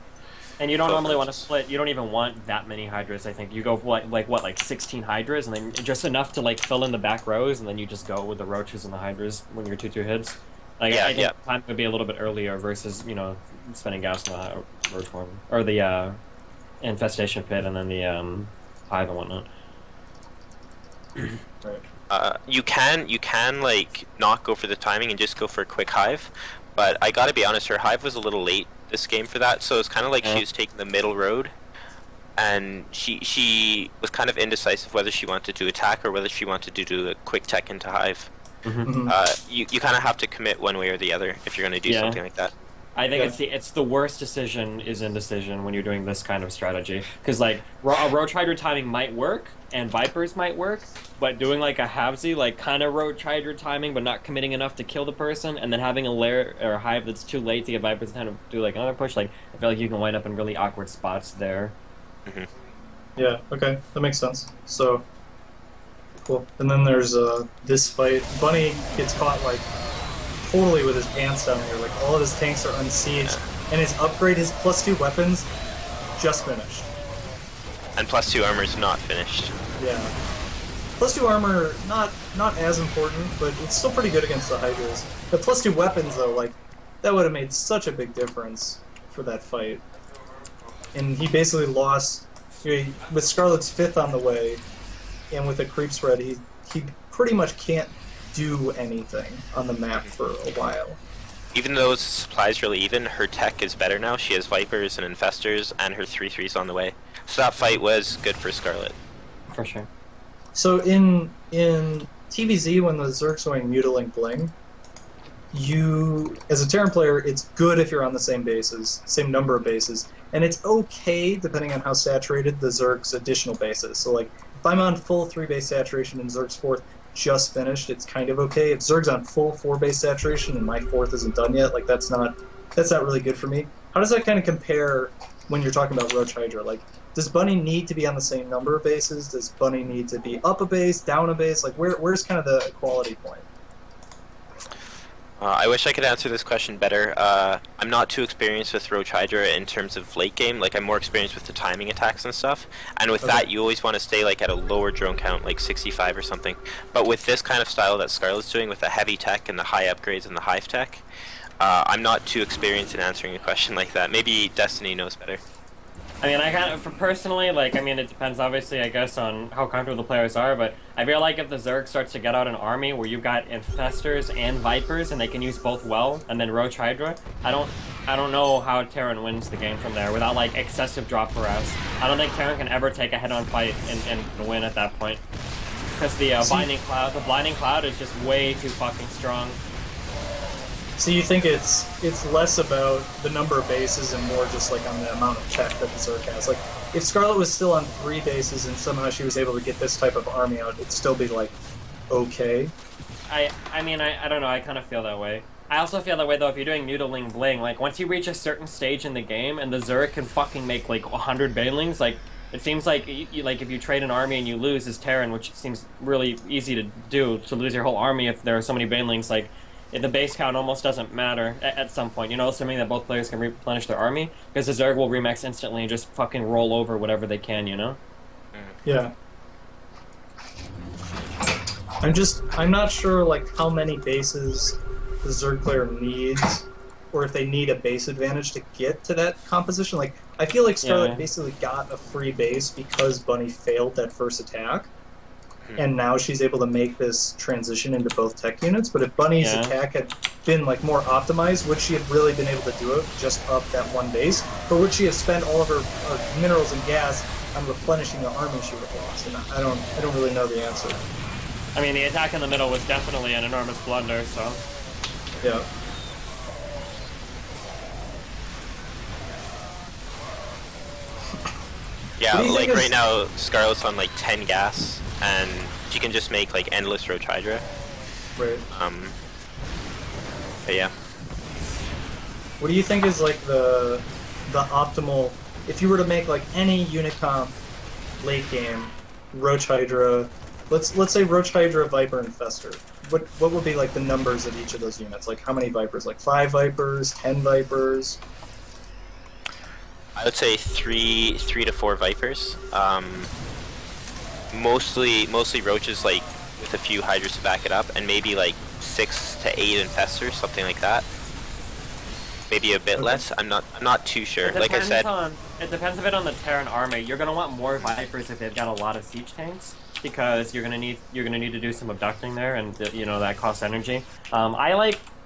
And you don't normally want to split, you don't even want that many Hydras, I think. You go, like 16 Hydras, and then just enough to, like, fill in the back rows, and then you just go with the Roaches and the Hydras when your 2-2 hits. Like, I think time would be a little bit earlier versus, you know, spending gas on the Roach one. Or the, Infestation Pit and then the Hive and whatnot. Right. You can like not go for the timing and just go for a quick Hive, but I gotta be honest, her Hive was a little late this game for that, so it's kind of like she was taking the middle road, and she was kind of indecisive whether she wanted to attack or whether she wanted to do a quick tech into Hive. You kind of have to commit one way or the other if you're going to do something like that. I think it's the worst decision is indecision when you're doing this kind of strategy. Because, like, a Roach Hydra timing might work, and Vipers might work, but doing, like, a halvesy, like, kind of Roach Hydra timing, but not committing enough to kill the person, and then having a lair or a Hive that's too late to get Vipers to kind of do, like, another push, like, I feel like you can wind up in really awkward spots there. Yeah, okay, that makes sense. So, cool. And then there's this fight. Bunny gets caught, like, totally with his pants down here. Like, all of his tanks are unsieged, and his upgrade, his +2 weapons, just finished. And +2 armor's not finished. Yeah. +2 armor, not as important, but it's still pretty good against the Hydras. The +2 weapons, though, like, that would have made such a big difference for that fight. And he basically lost, with Scarlet's 5th on the way, and with the creep spread, he pretty much can't do anything on the map for a while. Even though his supply's really even, her tech is better now. She has Vipers and Infestors, and her 3/3's on the way. So that fight was good for Scarlet. For sure. So in TVZ, when the Zerg's going Mutilink Bling, you, as a Terran player, it's good if you're on the same bases, same number of bases, and it's okay, depending on how saturated the Zerg's additional bases. So, like, if I'm on full 3-base saturation and Zerg's 4th just finished, it's kind of okay. If Zerg's on full 4-base saturation and my 4th isn't done yet, like, that's not really good for me. How does that kind of compare when you're talking about Roach Hydra? Like, does Bunny need to be on the same number of bases? Does Bunny need to be up a base, down a base? Like, where's kind of the equality point? I wish I could answer this question better. I'm not too experienced with Roach Hydra in terms of late game. Like, I'm more experienced with the timing attacks and stuff. And with that, you always want to stay like at a lower drone count, like 65 or something. But with this kind of style that Scarlet's doing, with the heavy tech and the high upgrades and the Hive tech, I'm not too experienced in answering a question like that. Maybe Destiny knows better. I mean, I kind of, for personally, like, I mean, it depends obviously, I guess, on how comfortable the players are, but I feel like if the Zerg starts to get out an army where you've got Infestors and Vipers, and they can use both well, and then Roach Hydra, I don't know how Terran wins the game from there without, like, excessive drop harass. I don't think Terran can ever take a head-on fight and win at that point. Because the Blinding Cloud is just way too fucking strong. So you think it's less about the number of bases and more just like on the amount of tech that the Zerg has? Like, if Scarlet was still on 3 bases and somehow she was able to get this type of army out, it'd still be like, okay. I mean, I don't know, I kind of feel that way. I also feel that way though if you're doing Noodling Bling, like once you reach a certain stage in the game and the Zerg can fucking make like 100 Banelings, like it seems like like if you trade an army and you lose as Terran, which seems really easy to do, to lose your whole army if there are so many Banelings, like the base count almost doesn't matter at some point, you know, assuming that both players can replenish their army, because the Zerg will remax instantly and just fucking roll over whatever they can, you know? Yeah. I'm not sure, like, how many bases the Zerg player needs, or if they need a base advantage to get to that composition. Like, I feel like Scarlet basically got a free base because Bunny failed that first attack. And now she's able to make this transition into both tech units. But if Bunny's attack had been like more optimized, would she have really been able to do it just up that one base? Or would she have spent all of her minerals and gas on replenishing the army she would have lost? And I don't really know the answer. I mean, the attack in the middle was definitely an enormous blunder, so... Yeah. Yeah, like right now, Scarlet's on like 10 gas, and she can just make like endless Roach Hydra. Right. But yeah. What do you think is like the optimal, if you were to make like any unit comp late game, Roach Hydra, let's say Roach Hydra, Viper, and Fester. What would be like the numbers of each of those units? Like how many Vipers? Like 5 Vipers, 10 Vipers? I would say three to 4 Vipers. Mostly Roaches, like with a few Hydras to back it up, and maybe like 6 to 8 Infestors, something like that. Maybe a bit less. I'm not too sure. Like I said, it depends a bit on the Terran army. You're gonna want more Vipers if they've got a lot of siege tanks, because you're gonna need to do some abducting there, and you know that costs energy.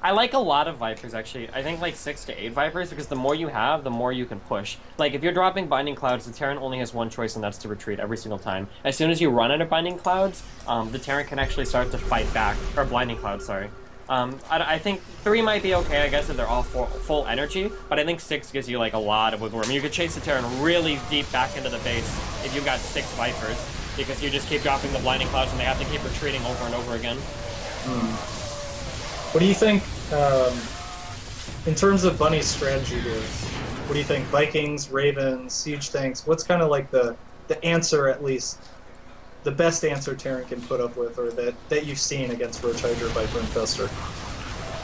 I like a lot of Vipers, actually. I think like 6 to 8 Vipers, because the more you have, the more you can push. Like, if you're dropping Binding Clouds, the Terran only has one choice, and that's to retreat every single time. As soon as you run out of Binding Clouds, the Terran can actually start to fight back. Or Blinding Clouds, sorry. I think 3 might be okay, I guess, if they're all full energy, but I think 6 gives you, like, a lot of wiggle room. You could chase the Terran really deep back into the base if you've got 6 Vipers, because you just keep dropping the Blinding Clouds, and they have to keep retreating over and over again. What do you think, in terms of Bunny's strategy here, what do you think? Vikings, Ravens, Siege Tanks, what's kind of like the answer, at least, the best answer Terran can put up with, or that you've seen against Roach Hydra, Viper, and Fester?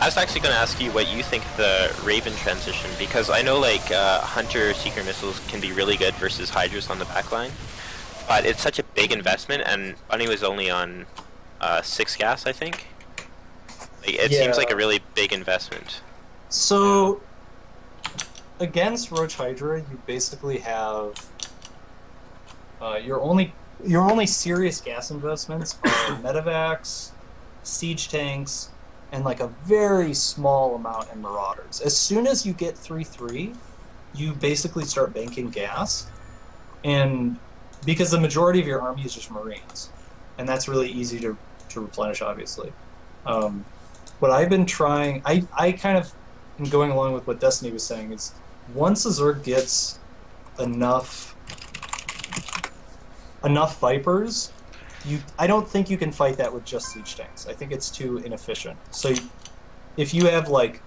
I was actually going to ask you what you think of the Raven transition, because I know like Hunter Seeker missiles can be really good versus Hydras on the backline, but it's such a big investment, and Bunny was only on 6 gas, I think. It seems like a really big investment. So, against Roach Hydra, you basically have your only serious gas investments are medevacs, siege tanks, and like a very small amount in Marauders. As soon as you get 3-3, you basically start banking gas, and because the majority of your army is just Marines, and that's really easy to replenish, obviously. What I've been trying, I kind of am going along with what Destiny was saying, is once a Zerg gets enough Vipers, I don't think you can fight that with just siege tanks. I think it's too inefficient. So if you have like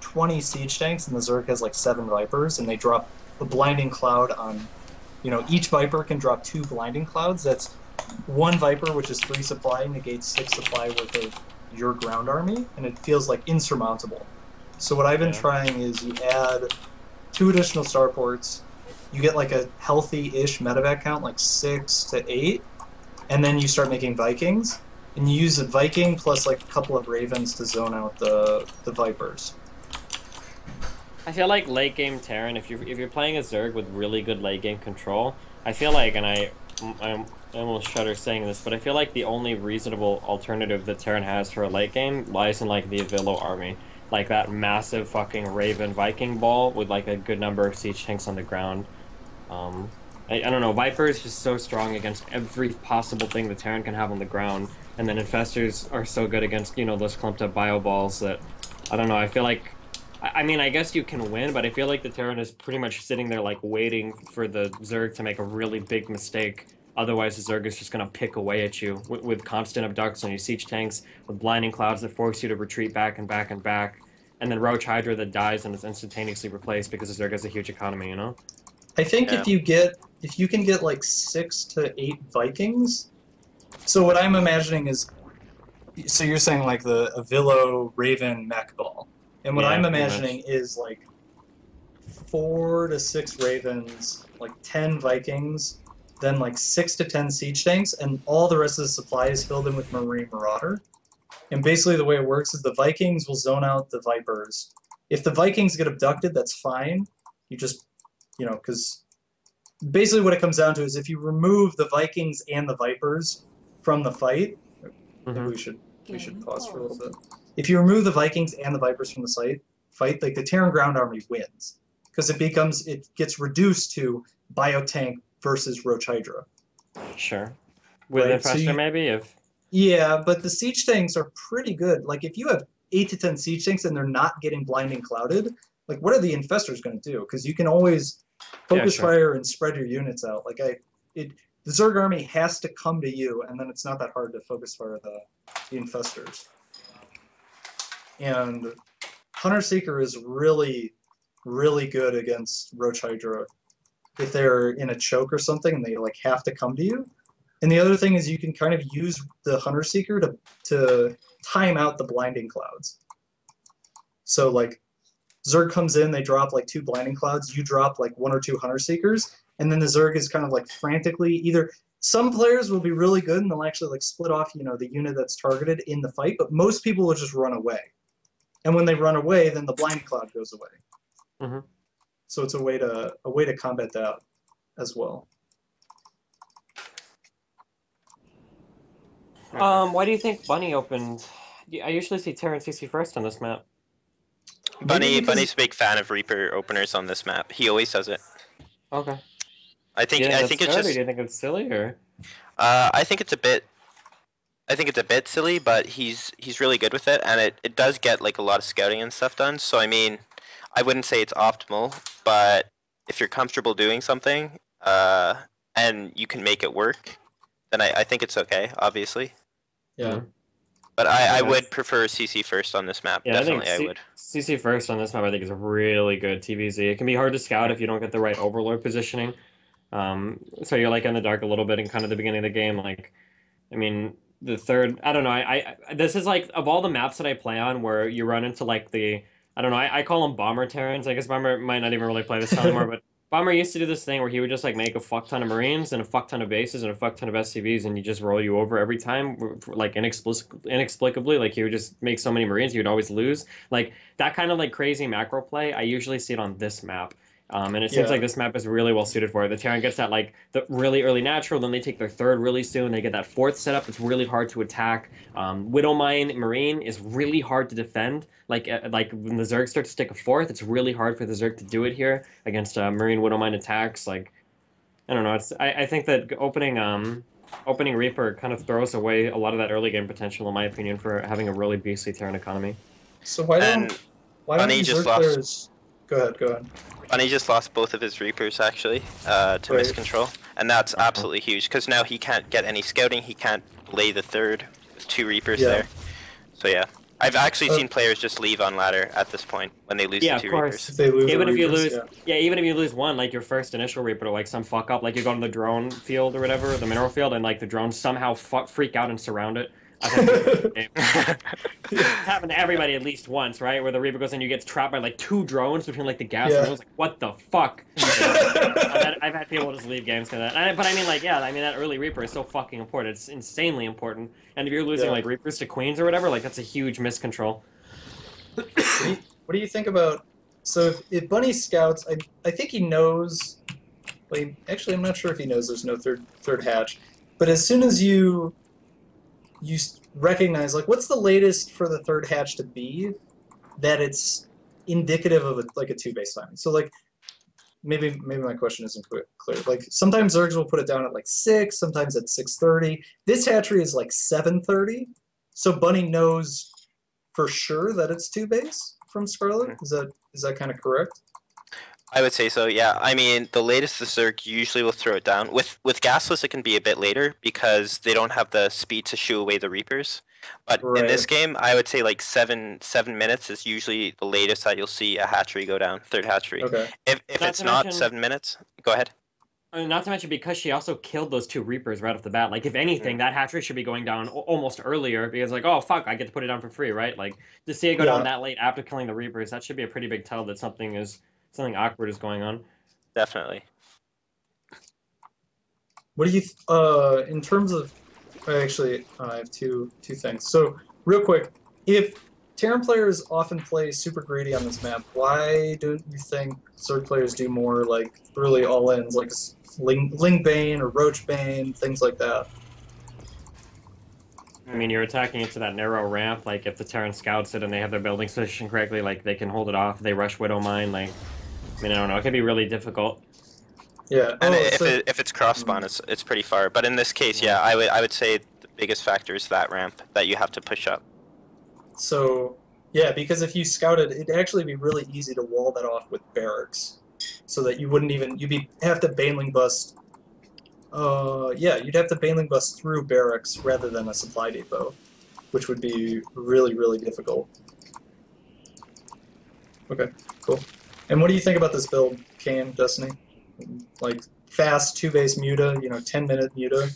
20 siege tanks and the Zerg has like 7 Vipers, and they drop a blinding cloud on, you know, each Viper can drop 2 blinding clouds, that's 1 Viper, which is 3 supply, negates 6 supply worth of your ground army, and it feels like insurmountable. So what I've been trying is you add 2 additional starports, you get like a healthy-ish medevac count, like 6 to 8, and then you start making Vikings, and you use a Viking plus like a couple of Ravens to zone out the Vipers. I feel like late game Terran, if you're playing a Zerg with really good late game control, I feel like, and I almost shudder saying this, but I feel like the only reasonable alternative that Terran has for a late game lies in like the Avillo army, like that massive fucking Raven Viking ball with like a good number of siege tanks on the ground. I don't know, Viper is just so strong against every possible thing the Terran can have on the ground, and then Infestors are so good against, you know, those clumped up bio balls that, I don't know, I feel like, I mean, I guess you can win, but I feel like the Terran is pretty much sitting there, like, waiting for the Zerg to make a really big mistake. Otherwise, the Zerg is just going to pick away at you with constant abducts on your siege tanks, with blinding clouds that force you to retreat back and back and back, and then Roach Hydra that dies and is instantaneously replaced because the Zerg has a huge economy, you know? I think Yeah. if you can get like 6 to 8 Vikings. So what I'm imagining is, so you're saying like the Avillo Raven mech ball, and what Yeah, I'm pretty imagining is like 4 to 6 Ravens, like 10 Vikings, then like 6 to 10 siege tanks, and all the rest of the supply is filled in with Marine Marauder. And basically the way it works is the Vikings will zone out the Vipers. If the Vikings get abducted, that's fine. You just, you know, because basically what it comes down to is if you remove the Vikings and the Vipers from the fight, maybe Mhm. we should pause for a little bit. If you remove the Vikings and the Vipers from the fight, like the Terran ground army wins because it gets reduced to Biotank versus Roach Hydra. Sure. With Right, so Infestor, maybe, if... yeah, but the siege tanks are pretty good. Like if you have 8 to 10 siege tanks and they're not getting blinding clouded, like what are the infestors going to do? Because you can always focus sure. fire and spread your units out. The Zerg army has to come to you, and then it's not that hard to focus fire the infestors. And Hunter Seeker is really, really good against Roach Hydra if they're in a choke or something and they like have to come to you. And the other thing is you can kind of use the Hunter Seeker to time out the blinding clouds. So like Zerg comes in, they drop like 2 blinding clouds, you drop like 1 or 2 Hunter Seekers, and then the Zerg is kind of like frantically either some players will be really good and they'll actually like split off, you know, the unit that's targeted in the fight, but most people will just run away. And when they run away, then the blinding cloud goes away. Mm-hmm. So it's a way to combat that as well. Why do you think Bunny opened? I usually see Terran CC first on this map. Bunny's a big fan of Reaper openers on this map. He always does it. Okay. I Do think you think that's it's good, or just do you think it's silly, or? I think it's a bit silly, but he's really good with it, and it does get like a lot of scouting and stuff done. So I mean, I wouldn't say it's optimal, but if you're comfortable doing something, and you can make it work, then I think it's okay, obviously. Yeah. Mhm. But I Okay. would prefer CC first on this map. Yeah, Definitely, I I think would. CC first on this map, I think, is a really good TVZ. It can be hard to scout if you don't get the right overlord positioning. So you're like in the dark a little bit in kind of the beginning of the game. Like, I mean, the third, I don't know. This is like of all the maps that I play on where you run into like I don't know. I call them bomber Terrans. I guess bomber might not even really play this style anymore, but bomber used to do this thing where he would just like make a fuck ton of marines and a fuck ton of bases and a fuck ton of SCVs, and he just roll you over every time, like inexplicably. Like he would just make so many marines, he would always lose. Like that kind of like crazy macro play. I usually see it on this map. And it seems Yeah. like this map is really well suited for it. The Terran gets that like the really early natural, then they take their third really soon. They get that fourth setup. It's really hard to attack. Widowmine Marine is really hard to defend. Like when the Zerg start to stick a fourth, it's really hard for the Zerg to do it here against Marine Widowmine attacks. Like I don't know. I think that opening Reaper kind of throws away a lot of that early game potential, in my opinion, for having a really beastly Terran economy. So why And don't Bunny these just Zerg lost. players go ahead. Bunny just lost both of his Reapers actually to Right. miscontrol, and that's absolutely huge because now he can't get any scouting. He can't lay the third with 2 Reapers Yeah. there. So yeah, I've actually seen players just leave on ladder at this point when they lose Yeah, the of 2 course. If they lose Even the if you Reapers, lose, yeah, even if you lose one, like your first initial Reaper, like some fuck up, like you go to the drone field or whatever, the mineral field, and like the drones somehow freak out and surround it. I think it's happened to everybody at least once, right? Where the Reaper goes in, you get trapped by like 2 drones between like the gas Yeah. and it was like, what the fuck? I've had people just leave games for that. But I mean, like, yeah, I mean that early Reaper is so fucking important. It's insanely important. And if you're losing Yeah. like Reapers to Queens or whatever, like that's a huge miscontrol. What do you think about So if Bunny scouts, I think he knows. Well, actually, I'm not sure if he knows there's no third hatch. But as soon as you recognize, like, what's the latest for the third hatch to be that it's indicative of like a two base timing. So like maybe my question isn't clear. Like sometimes Zergs will put it down at like 6, sometimes at 6:30. This hatchery is like 7:30, so Bunny knows for sure that it's two base from Scarlet. Is that kind of correct? I would say so, yeah. I mean, the latest the Zerg usually will throw it down. With Gasless, it can be a bit later because they don't have the speed to shoo away the Reapers. But in this Right. game, I would say like 7 minutes is usually the latest that you'll see a hatchery go down, third hatchery. Okay. If Not it's to not mention, 7 minutes, go ahead. not to mention because she also killed those two Reapers right off the bat. Like, if anything, that hatchery should be going down almost earlier because, like, oh fuck, I get to put it down for free, right? Like, to see it go down Yeah. that late after killing the Reapers, that should be a pretty big tell that something awkward is going on. Definitely. What do you in terms of actually I have two things. So real quick, if Terran players often play super greedy on this map, why don't you think Zerg players do more like early all-ins like Ling Bane or Roach Bane, things like that? I mean, you're attacking into that narrow ramp. Like, if the Terran scouts it and they have their buildings positioned correctly, like they can hold it off. They rush Widow Mine. Like, I mean, I don't know. It could be really difficult. Yeah. And Oh, if it's cross spawn, it's pretty far. But in this case, yeah, I would say the biggest factor is that ramp that you have to push up. so yeah, because if you scouted, it'd actually be really easy to wall that off with barracks, so that you wouldn't even have to baneling bust. Yeah, you'd have to baneling bust through barracks rather than a supply depot, which would be really difficult. Okay, cool. And what do you think about this build, Kane, Destiny? Like fast 2 base muta, 10-minute muta.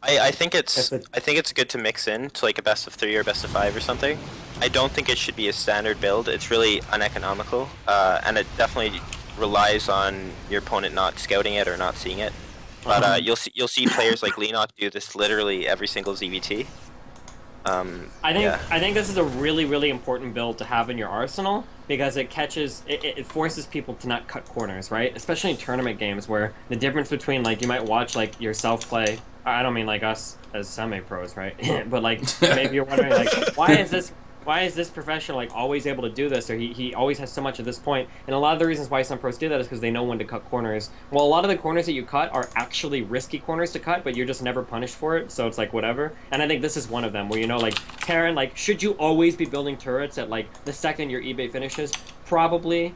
I think it's If it- I think it's good to mix in to like a best of 3 or best of 5 or something. I don't think it should be a standard build. It's really uneconomical, and it definitely relies on your opponent not scouting it or not seeing it. But you'll see players like Leenock do this literally every single ZVT. I think this is a really important build to have in your arsenal because it forces people to not cut corners, right? Especially in tournament games where the difference between like you might watch like yourself play. I don't mean like us as semi-pros, right? But like maybe you're wondering like why is this professional like always able to do this, or he always has so much at this point? And a lot of the reasons why some pros do that is because they know when to cut corners. Well, a lot of the corners that you cut are actually risky corners to cut, but you're just never punished for it, so it's like whatever. And I think this is one of them where like Terran, like should you always be building turrets at like the second your eBay finishes? Probably.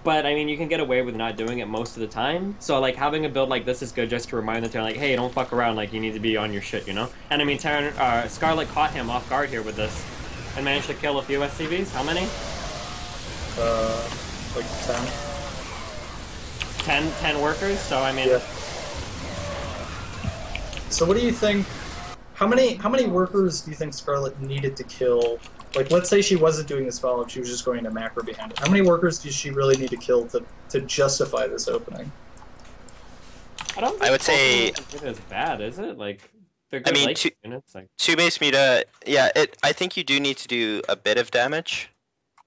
But I mean, you can get away with not doing it most of the time. So like having a build like this is good just to remind the Terran like, hey, don't fuck around. Like you need to be on your shit, And I mean, Scarlet caught him off guard here with this. And managed to kill a few SCVs. How many? Like 10. 10 workers. So I mean, Yeah. So what do you think? How many workers do you think Scarlet needed to kill? Like, let's say she wasn't doing this follow-up, she was just going to macro behind it. How many workers does she really need to kill to justify this opening? I don't think I would say- it is bad, is it? Like they're I good mean, late units. Like 2 base muta, yeah. I think you do need to do a bit of damage.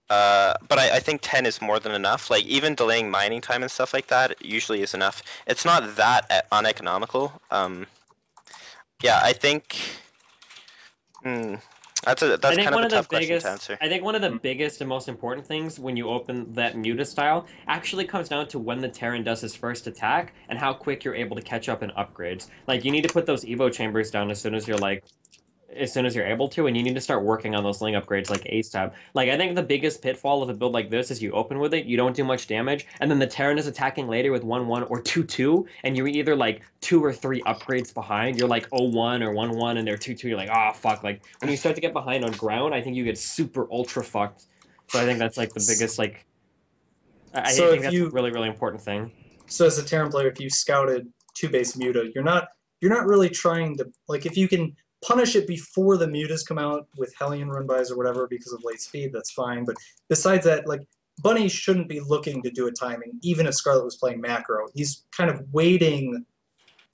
But I think 10 is more than enough. Like even delaying mining time and stuff like that usually is enough. It's not that uneconomical. Yeah, I think. That's I think kind of one a of the tough question biggest, to answer. I think one of the biggest and most important things when you open that Muta style actually comes down to when the Terran does his first attack and how quick you're able to catch up in upgrades. Like you need to put those Evo chambers down as soon as you're able to, and you need to start working on those Ling upgrades like ASAP. Like I think the biggest pitfall of a build like this is you open with it, you don't do much damage, and then the Terran is attacking later with 1-1 or 2-2, and you're either like 2 or 3 upgrades behind. You're like 0-1 or 1-1, and they're 2-2. You're like, oh fuck. Like when you start to get behind on ground, I think you get super ultra fucked. So I think that's like the biggest like. I think that's a really important thing. So as a Terran player, if you scouted 2 base muta, you're not really trying to like if you can punish it before the mutas come out with Hellion run-bys or whatever because of late speed, that's fine. But besides that, like, Bunny shouldn't be looking to do a timing, even if Scarlet was playing macro. He's kind of waiting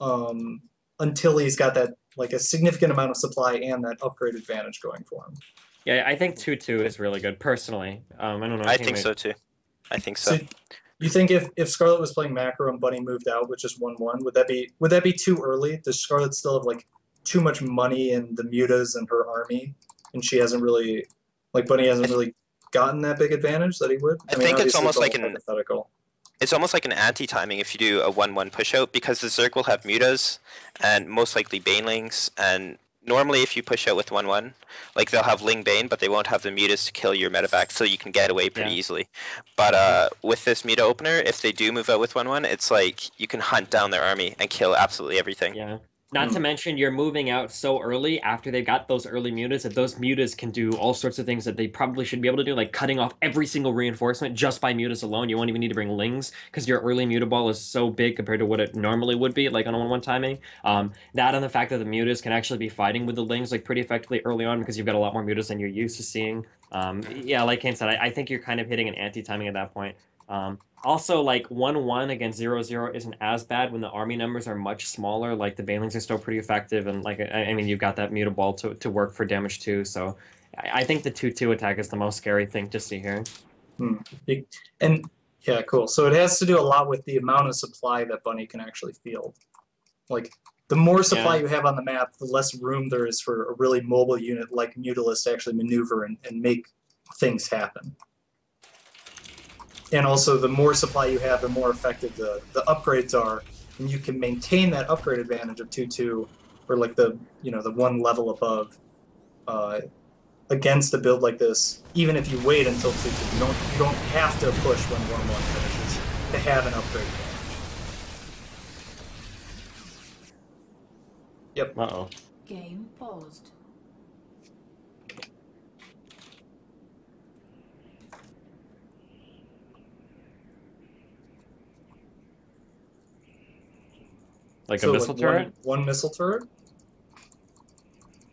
until he's got that, like, a significant amount of supply and that upgrade advantage going for him. Yeah, I think 2-2 is really good personally. I don't know. I think so too. I think so. So you think if Scarlet was playing macro and Bunny moved out with just 1-1, would that be too early? Does Scarlet still have like too much money in the mutas and her army, and she hasn't really like Bunny I, hasn't th- really gotten that big advantage that he would? I I mean, think obviously it's all hypothetical. it's almost like an anti-timing if you do a 1-1 push out because the Zerg will have mutas and most likely banelings, and normally if you push out with 1-1, like they'll have Ling Bane, but they won't have the mutas to kill your medevac, so you can get away pretty Yeah. easily. But with this muta opener, if they do move out with 1-1, it's like you can hunt down their army and kill absolutely everything. Yeah. Not to mention you're moving out so early after they've got those early mutas that those mutas can do all sorts of things that they probably should be able to do, like cutting off every single reinforcement just by mutas alone. You won't even need to bring lings because your early muta ball is so big compared to what it normally would be, like on a 1-1 timing. That and the fact that the mutas can actually be fighting with the lings like pretty effectively early on because you've got a lot more mutas than you're used to seeing. Yeah, like Kane said, I think you're kind of hitting an anti-timing at that point. Also, like 1-1 against 0-0 isn't as bad when the army numbers are much smaller. Like the Banelings are still pretty effective, and like I mean, you've got that muta ball to work for damage too. So I think the 2-2 attack is the most scary thing to see here. And yeah, cool. So it has to do a lot with the amount of supply that Bunny can actually field. Like the more supply you have on the map, the less room there is for a really mobile unit like Mutalisk to actually maneuver and make things happen. And also, the more supply you have, the more effective the upgrades are, and you can maintain that upgrade advantage of 2-2, or like the the one level above, against a build like this. Even if you wait until 2-2, you don't have to push when 1-1 finishes to have an upgrade advantage. Yep. Uh-oh. Game paused. Like So a missile turret? one missile turret.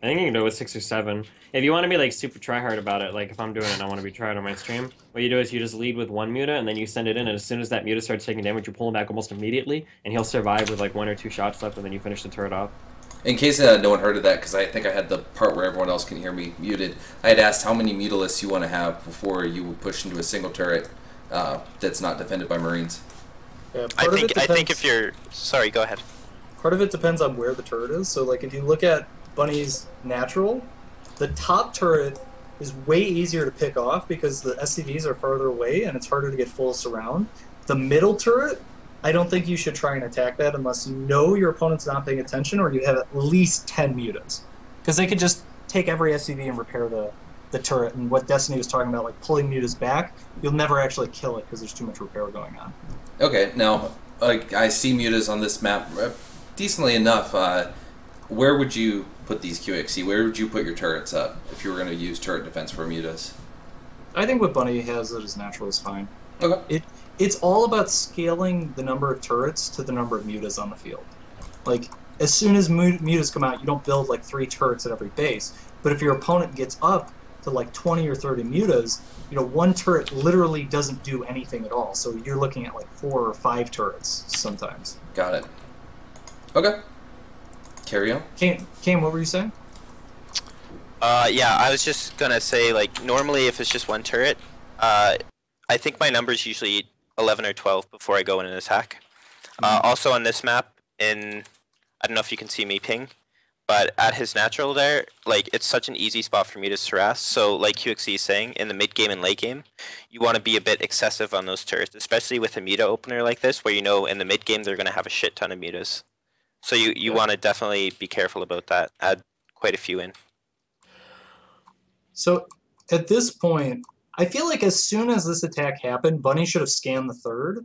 I think you can do it with 6 or 7. If you want to be like super try hard about it, like if I'm doing it and I want to be try hard on my stream, what you do is you just lead with one muta and then you send it in, and as soon as that muta starts taking damage, you pull him back almost immediately, and he'll survive with like 1 or 2 shots left, and then you finish the turret off. In case no one heard of that, because I think I had the part where everyone else can hear me muted, I had asked how many Mutalisks you want to have before you would push into a single turret that's not defended by Marines. Yeah, I think if you're sorry, go ahead. Part of it depends on where the turret is. So like if you look at Bunny's natural, the top turret is way easier to pick off because the SCVs are farther away and it's harder to get full surround. The middle turret, I don't think you should try and attack that unless you know your opponent's not paying attention or you have at least 10 mutas. Because they could just take every SCV and repair the turret. And what Destiny was talking about, like pulling mutas back, you'll never actually kill it because there's too much repair going on. Okay, now I see mutas on this map decently enough. Where would you put these QXC? Where would you put your turrets up if you were going to use turret defense for mutas? I think what Bunny has that is natural is fine. Okay. It's all about scaling the number of turrets to the number of mutas on the field. Like, as soon as mutas come out, you don't build like 3 turrets at every base. But if your opponent gets up to like 20 or 30 mutas, one turret literally doesn't do anything at all. So you're looking at like 4 or 5 turrets sometimes. Got it. Okay. Carry on. Kane, what were you saying? Yeah, I was just gonna say, like, normally if it's just one turret, I think my number's usually 11 or 12 before I go in an attack. Also on this map, I don't know if you can see me ping, but at his natural there, like, it's such an easy spot for me to harass. So, like QXC is saying, in the mid game and late game, you want to be a bit excessive on those turrets, especially with a muta opener like this, where in the mid game they're gonna have a shit ton of mutas. So you want to definitely be careful about that. Add quite a few in. So at this point, I feel like as soon as this attack happened, Bunny should have scanned the third.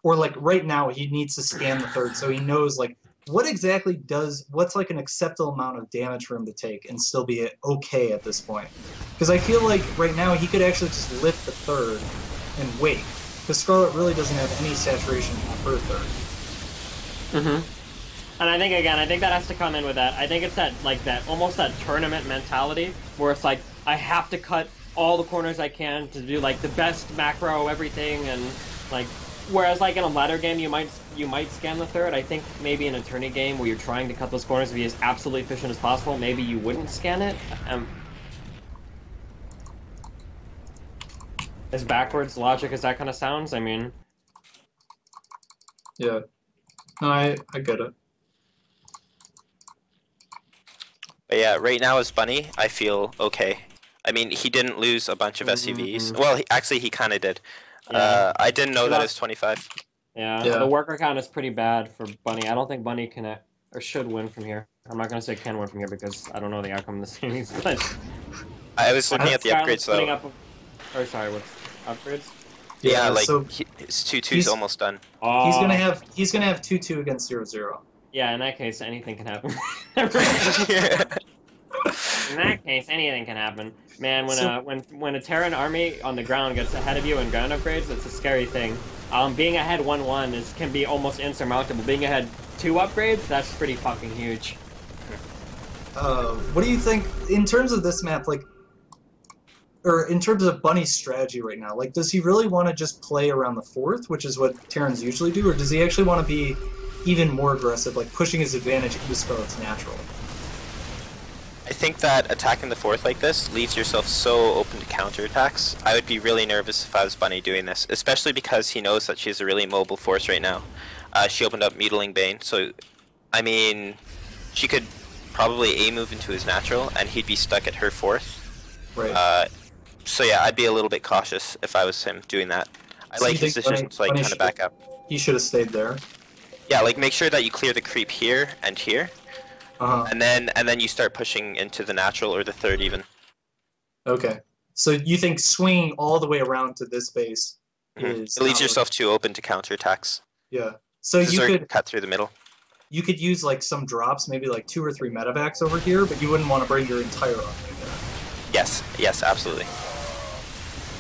Or like right now, he needs to scan the third so he knows like what's like an acceptable amount of damage for him to take and still be okay at this point. Because I feel like right now he could actually just lift the third and wait. Because Scarlet really doesn't have any saturation on her third. Mm-hmm. And I think that has to come in with that. I think it's almost that tournament mentality where it's like, I have to cut all the corners I can to do like the best macro everything, and like, whereas like in a ladder game you might scan the third. I think maybe in a tourney game where you're trying to cut those corners to be as absolutely efficient as possible, maybe you wouldn't scan it. as backwards logic as that kind of sounds, I mean, Yeah. No, I get it. But yeah, right now as Bunny, I feel okay. I mean, he didn't lose a bunch of SUVs. mm, Well, actually, he kind of did. yeah. I didn't know He that it was lost. 25. Yeah, Yeah. the worker count is pretty bad for Bunny. I don't think Bunny can or should win from here. I'm not gonna say can win from here because I don't know the outcome of the series. But I was looking at the Scarlett's upgrades putting though. up. Or sorry, what's upgrades? Yeah, like So his 2-2's he's- almost done. Oh, he's gonna have 2-2 against 0-0. yeah. In that case, anything can happen. Yeah. In that case, anything can happen. Man, So- when a Terran army on the ground gets ahead of you in ground upgrades, it's a scary thing. Being ahead 1-1 can be almost insurmountable. Being ahead 2 upgrades, that's pretty fucking huge. What do you think in terms of this map, like, or in terms of Bunny's strategy right now? Like, does he really want to just play around the 4th, which is what Terrans usually do, or does he actually want to be even more aggressive, like pushing his advantage into Scarlet's natural? I think that attacking the 4th like this leaves yourself so open to counterattacks. I would be really nervous if I was Bunny doing this, especially because he knows that she's a really mobile force right now. She opened up Mutiling Bane, so, I mean, she could probably A-move into his natural, and he'd be stuck at her 4th. Right. So yeah, I'd be a little bit cautious if I was him doing that. I So like you his think decision to like Bunny kind of back up. He should have stayed there. Yeah, like make sure that you clear the creep here and here, Uh-huh. and then you start pushing into the natural or the 3rd even. Okay. So you think swinging all the way around to this base is It leaves not yourself too open to counterattacks. Yeah. So This you is could cut through the middle. use like some drops, maybe like 2 or 3 medevacs over here, but you wouldn't want to bring your entire army there. Yes, absolutely.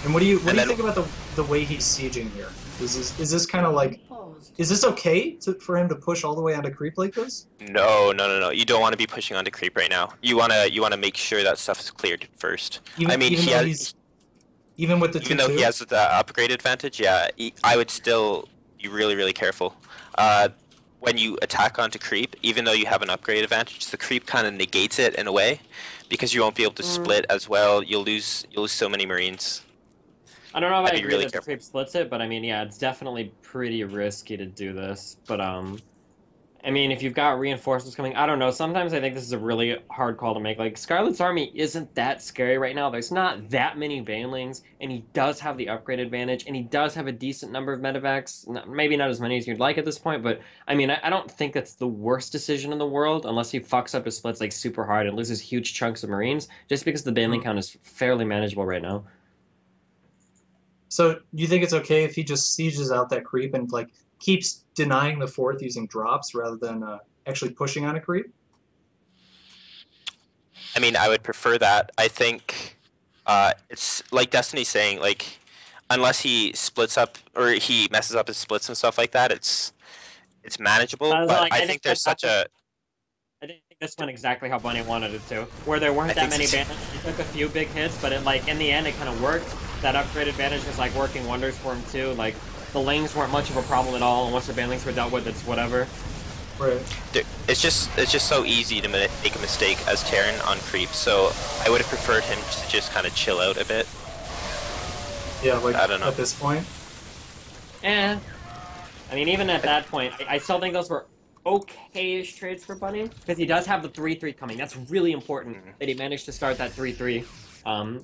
And what do you then- think about the way he's sieging here? Is this kind of like, Paused. is this okay for him to push all the way onto creep like this? No. You don't want to be pushing onto creep right now. You wanna make sure that stuff is cleared first. Even, I mean, even he though has, even with the even though 2-2? he has the upgrade advantage, yeah, I would still be really careful. When you attack onto creep, even though you have an upgrade advantage, the creep kind of negates it in a way, because you won't be able to split as well. You'll lose so many Marines. I don't know if I'd I be agree really that the careful. creep splits it, but I mean, yeah, it's definitely pretty risky to do this. But I mean, if you've got reinforcements coming, I don't know. Sometimes I think this is a really hard call to make. Like, Scarlet's army isn't that scary right now. There's not that many banelings, and he does have the upgrade advantage, and he does have a decent number of medevacs. Maybe not as many as you'd like at this point, but I mean, I don't think that's the worst decision in the world, unless he fucks up his splits like super hard and loses huge chunks of Marines, just because the baneling count is fairly manageable right now. So you think it's okay if he just sieges out that creep and like keeps denying the 4th using drops rather than actually pushing on a creep? I mean, I would prefer that. I think it's like Destiny's saying, like, unless he splits up or he messes up his splits and stuff like that, it's manageable. I was But like, I I think think there's that's such a I think this went exactly how Bunny wanted it to, where there weren't I that think many so. bandages. He took a few big hits, but it like in the end it kind of worked. That upgrade advantage was like working wonders for him too. Like the lanes weren't much of a problem at all, and once the banelings were dealt with, it's whatever. Right. it's just so easy to make a mistake as Terran on creep. So I would have preferred him to just kind of chill out a bit. Yeah, like I don't know. at this point. And I mean, even at that point, I still think those were okay-ish trades for Bunny because he does have the 3-3 coming. That's really important that he managed to start that 3-3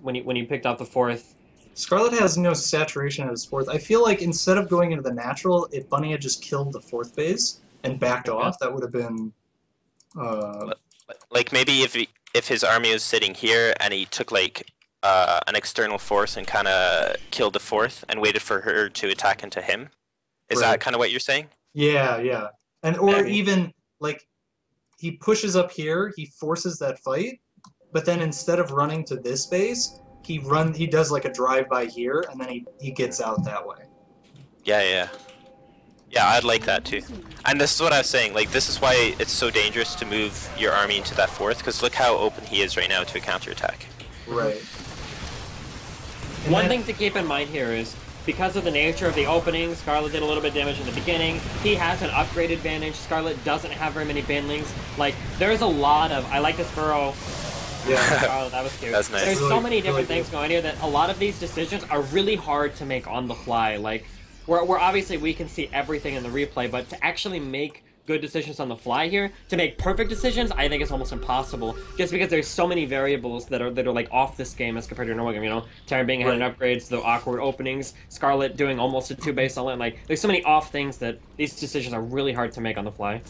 when he picked up the 4th. Scarlet has no saturation at his 4th. I feel like instead of going into the natural, if Bunny had just killed the 4th base and backed off, that would have been. Like maybe if his army was sitting here and he took like an external force and kind of killed the 4th and waited for her to attack into him. Is Right. that kind of what you're saying? Yeah. And or Maybe. even like he pushes up here, he forces that fight, but then instead of running to this base, he does like a drive-by here, and then he gets out that way. Yeah, I'd like that too. And this is what I was saying, like this is why it's so dangerous to move your army into that 4th, because look how open he is right now to a counterattack. Right. And One then- thing to keep in mind here is, because of the nature of the opening, Scarlet did a little bit of damage in the beginning. He has an upgrade advantage. Scarlet doesn't have very many banelings. Like, there's a lot of... I like this burrow Yeah. Oh, that was cute. That's nice. There's so Really- many different really things going here that a lot of these decisions are really hard to make on the fly. Like, we're obviously we can see everything in the replay, but to actually make good decisions on the fly here, to make perfect decisions, I think it's almost impossible. Just because there's so many variables that are like off this game as compared to a normal game. You know, Terran being ahead in upgrades, the awkward openings, Scarlet doing almost a 2-base on it. Like, there's so many off things that these decisions are really hard to make on the fly.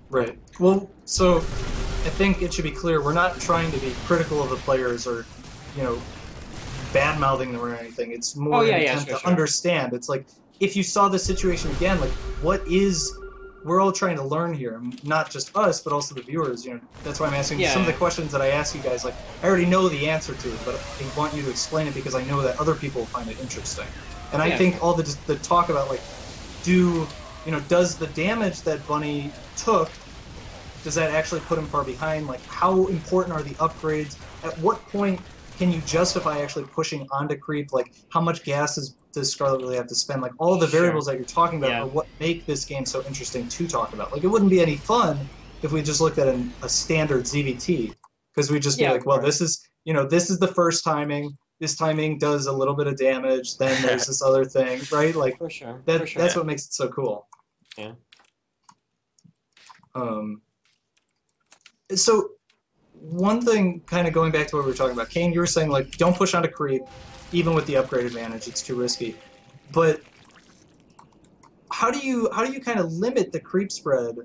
Right. Well, so I think it should be clear we're not trying to be critical of the players or, you know, bad mouthing them or anything. It's more Oh, an yeah, yeah, attempt sure, to sure. understand. It's like if you saw this situation again, like what is we're all trying to learn here, not just us, but also the viewers. You know, that's why I'm asking Yeah, some of the yeah. questions that I ask you guys. Like, I already know the answer to, but I want you to explain it because I know that other people will find it interesting. And I Yeah, think sure. all the talk about like, does the damage that Bunny took, does that actually put him far behind? Like, how important are the upgrades? At what point can you justify actually pushing onto creep? Like, how much gas does Scarlet really have to spend? Like, all the Sure. variables that you're talking about Yeah. are what make this game so interesting to talk about. Like, it wouldn't be any fun if we just looked at a standard ZVT, because we'd just be Yeah, like, of well, course. this is the first timing. This timing does a little bit of damage. Then there's this other thing, right? Like, For sure. that For sure. that's yeah. what makes it so cool. Yeah. So one thing, kind of going back to what we were talking about, Kane, you were saying like don't push onto creep, even with the upgrade advantage, it's too risky. But how do you kind of limit the creep spread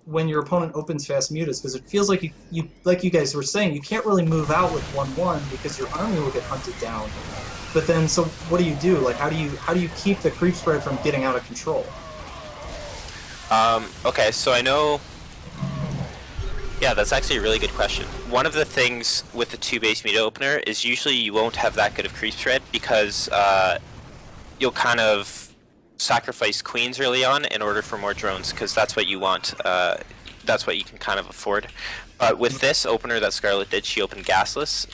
when your opponent opens fast mutas? Because it feels like you like you guys were saying, you can't really move out with 1/1 because your army will get hunted down. But then, so what do you do? Like, how do you keep the creep spread from getting out of control? Okay, so I know. Yeah, that's actually a really good question. One of the things with the 2-base meter opener is usually you won't have that good of creep spread because you'll kind of sacrifice queens early on in order for more drones because that's what you want. That's what you can kind of afford. But with this opener that Scarlet did, she opened gasless,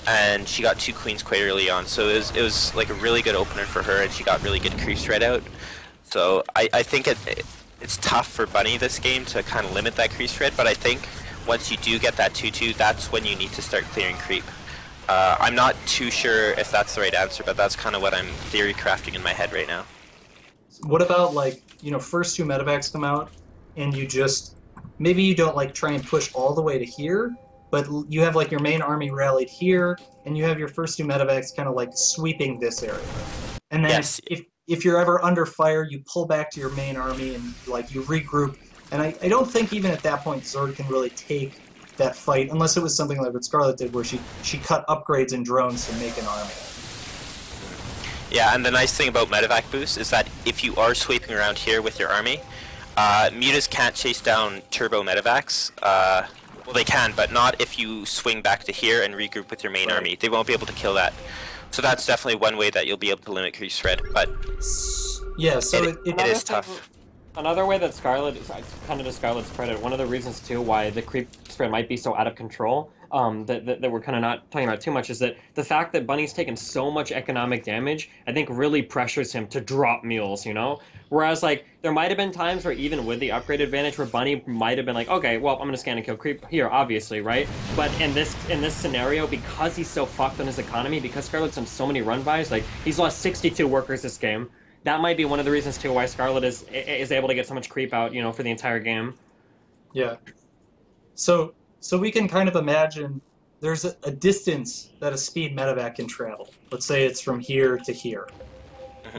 and she got 2 queens quite early on. So it was like a really good opener for her, and she got really good creep spread out. So I think it's tough for Bunny this game to kind of limit that creep spread, but I think once you do get that 2-2, that's when you need to start clearing creep. I'm not too sure if that's the right answer, but that's kind of what I'm theory crafting in my head right now. What about like, first 2 medevacs come out and you just maybe you don't like try and push all the way to here, but you have like your main army rallied here and you have your first 2 medevacs kind of like sweeping this area. And then Yes. if you're ever under fire, you pull back to your main army and like you regroup. And I don't think even at that point Zord can really take that fight unless it was something like what Scarlet did where she cut upgrades and drones to make an army. Yeah, and the nice thing about medevac boost is that if you are sweeping around here with your army, mutas can't chase down turbo medevacs. Well, they can, but not if you swing back to here and regroup with your main army. They won't be able to kill that. So that's definitely one way that you'll be able to limit creep spread, but Yeah, so it is Another thing- tough. Another way that Scarlet, kind of to Scarlet's credit, one of the reasons too why the creep spread might be so out of control, that we're kind of not talking about too much, is that the fact that Bunny's taken so much economic damage, I think really pressures him to drop mules, Whereas, like, there might have been times where even with the upgrade advantage where Bunny might have been like, okay, well, I'm going to scan and kill creep here, obviously, right? But in this scenario, because he's so fucked on his economy, because Scarlet's done so many run-bys, like, he's lost 62 workers this game. That might be one of the reasons too why Scarlet is able to get so much creep out, for the entire game. Yeah. So we can kind of imagine there's a distance that a speed medevac can travel. Let's say it's from here to here.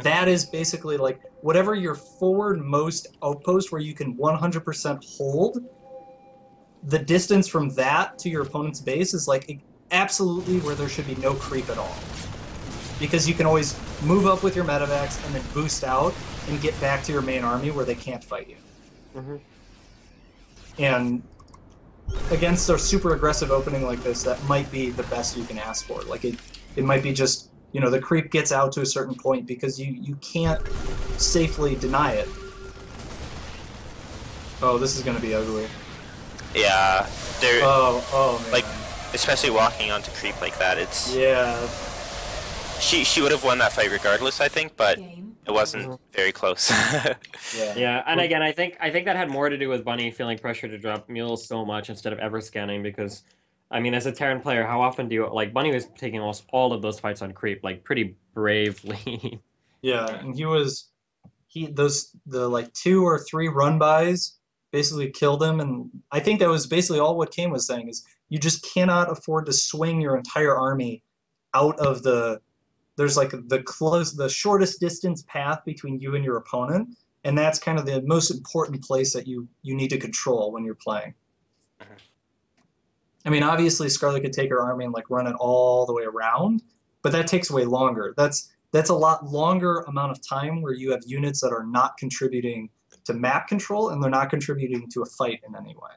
That is basically like whatever your forward-most outpost where you can 100% hold, the distance from that to your opponent's base is like absolutely where there should be no creep at all. Because you can always move up with your medevacs and then boost out and get back to your main army where they can't fight you. Mm-hmm. And against a super aggressive opening like this, that might be the best you can ask for. Like it might be just, the creep gets out to a certain point because you can't safely deny it. Oh, this is going to be ugly. Yeah, they're Oh man. like, especially walking onto creep like that. It's Yeah. she would have won that fight regardless, I think, but Game. it wasn't very close. Yeah. Yeah, and again, I think that had more to do with Bunny feeling pressure to drop mules so much instead of ever scanning because I mean, as a Terran player, how often do you like Bunny was taking almost all of those fights on creep, like pretty bravely. Yeah, and he those the like 2 or 3 run bys basically killed him, and I think that was basically all what Kane was saying is you just cannot afford to swing your entire army out of there's like the shortest distance path between you and your opponent, and that's kind of the most important place that you need to control when you're playing. I mean, obviously Scarlet could take her army and like run it all the way around, but that takes way longer. That's a lot longer amount of time where you have units that are not contributing to map control and they're not contributing to a fight in any way.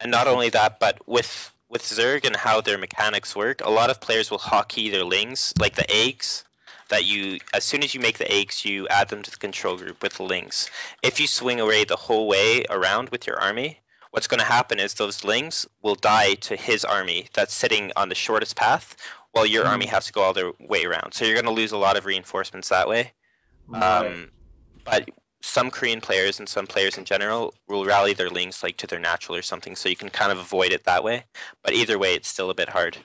And not only that, but with Zerg and how their mechanics work, a lot of players will hotkey their lings, like the eggs. That you, as soon as you make the eggs, you add them to the control group with the lings. If you swing away the whole way around with your army, what's going to happen is those lings will die to his army that's sitting on the shortest path, while your army has to go all the way around. So you're going to lose a lot of reinforcements that way. Right. But some Korean players and some players in general will rally their lings like to their natural or something, so you can kind of avoid it that way. But either way, it's still a bit hard.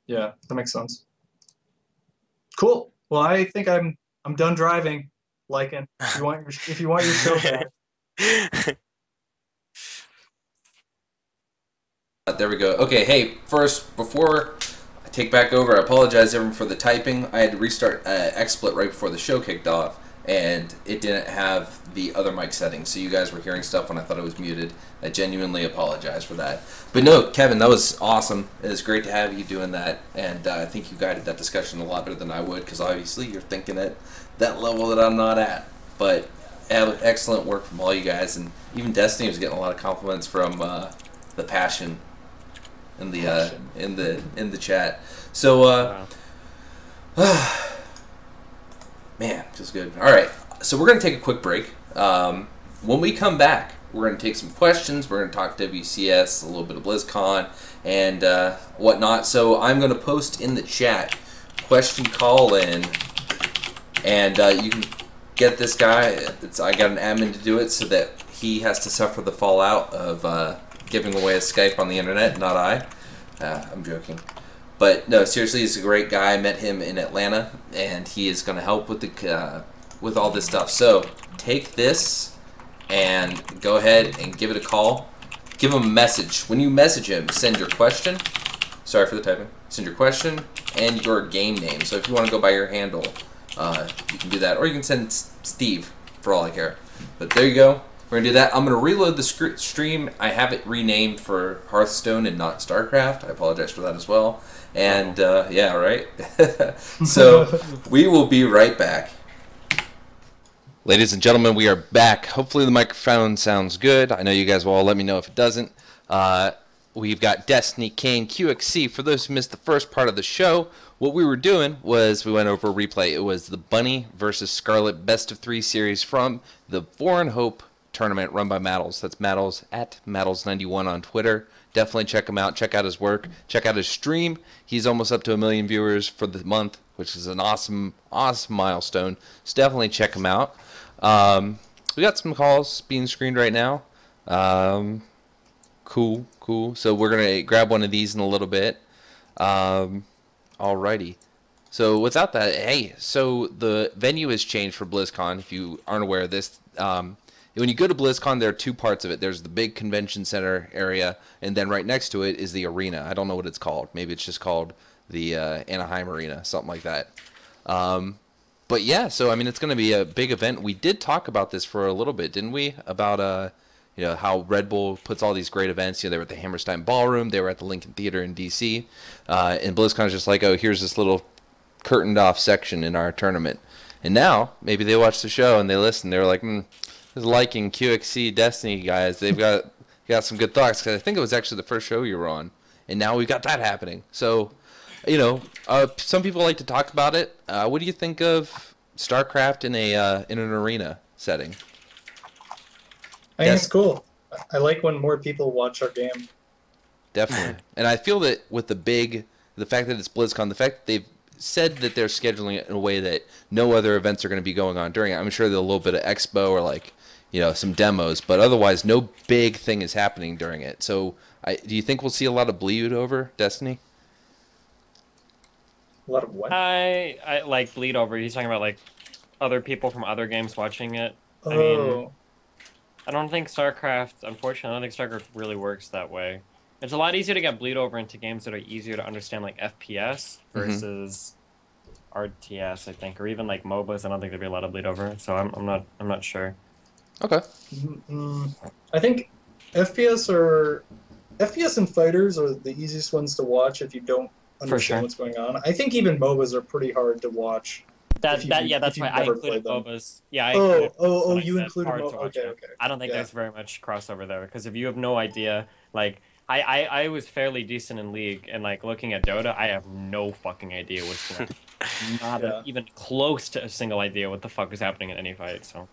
Yeah, that makes sense. Cool. Well, I think I'm done driving, Lycan. If you want your show back. There we go. Okay, hey, first, before I take back over, I apologize everyone for the typing. I had to restart XSplit right before the show kicked off, and it didn't have the other mic settings, so you guys were hearing stuff when I thought it was muted. I genuinely apologize for that. But no, Kevin, that was awesome. It was great to have you doing that, and I think you guided that discussion a lot better than I would, because obviously you're thinking at that level that I'm not at. But excellent work from all you guys, and even Destiny was getting a lot of compliments from the passion in the chat. So man, feels good. All right, so we're gonna take a quick break. When we come back, we're gonna take some questions. We're gonna talk WCS, a little bit of BlizzCon, and whatnot. So I'm gonna post in the chat question call in, and you can get this guy. I got an admin to do it so that he has to suffer the fallout of giving away his Skype on the internet, not I. I'm joking. But no, seriously, he's a great guy. I met him in Atlanta, and he is going to help with the with all this stuff. So take this and go ahead and give it a call. Give him a message. When you message him, send your question. Sorry for the typing. Send your question and your game name. So if you want to go by your handle, you can do that. Or you can send Steve, for all I care. But there you go. We're going to do that. I'm going to reload the stream. I have it renamed for Hearthstone and not StarCraft. I apologize for that as well. And, yeah, right? So, we will be right back. Ladies and gentlemen, we are back. Hopefully the microphone sounds good. I know you guys will all let me know if it doesn't. We've got Destiny, Kane, QXC. For those who missed the first part of the show, what we were doing was we went over a replay. It was the Bunny versus Scarlet Best of 3 series from the Foreign Hope tournament run by Maddles. That's Maddles at Maddles91 on Twitter. Definitely check him out. Check out his work. Check out his stream. He's almost up to 1 million viewers for the month, which is an awesome milestone. So definitely check him out. We got some calls being screened right now. Cool. So we're going to grab one of these in a little bit. Alrighty. So without that, hey, so the venue has changed for BlizzCon. If you aren't aware of this, when you go to BlizzCon, there are two parts of it. There's the big convention center area, and then right next to it is the arena. I don't know what it's called. Maybe it's just called the Anaheim Arena, something like that. But yeah, so I mean, it's going to be a big event. We did talk about this for a little bit, didn't we? About you know, how Red Bull puts all these great events. You know, they were at the Hammerstein Ballroom, they were at the Lincoln Theater in DC, and BlizzCon is just like, oh, here's this little curtained off section in our tournament. And now maybe they watch the show and they listen. They're like, this Lycan, QXC, Destiny guys, they've got some good thoughts. Because I think it was actually the first show you were on, and now we've got that happening. So, you know, some people like to talk about it. What do you think of StarCraft in an arena setting? I think it's cool. I like when more people watch our game. Definitely. And I feel that with the fact that it's BlizzCon, the fact that they've said that they're scheduling it in a way that no other events are going to be going on during it. I'm sure there's a little bit of expo or like, some demos, but otherwise no big thing is happening during it. So do you think we'll see a lot of bleed over Destiny? A lot of what? I like bleed over. He's talking about like other people from other games watching it. I mean, Oh, I don't think StarCraft, unfortunately, I don't think StarCraft really works that way. It's a lot easier to get bleed over into games that are easier to understand, like FPS versus RTS, I think, or even like MOBAs. I don't think there'd be a lot of bleed over, so I'm not sure. Okay. I think FPS and fighters are the easiest ones to watch if you don't understand sure. what's going on. I think even MOBAs are pretty hard to watch. That's if why you've I never included played them. MOBAs. Yeah, I included MOBAs when I you said included hard to MOBA. watch Okay, it. okay. I don't think Yeah. there's very much crossover there because if you have no idea, like I was fairly decent in League and like looking at Dota, I have no fucking idea what's going on. Not Yeah. even close to a single idea what the fuck is happening in any fight. So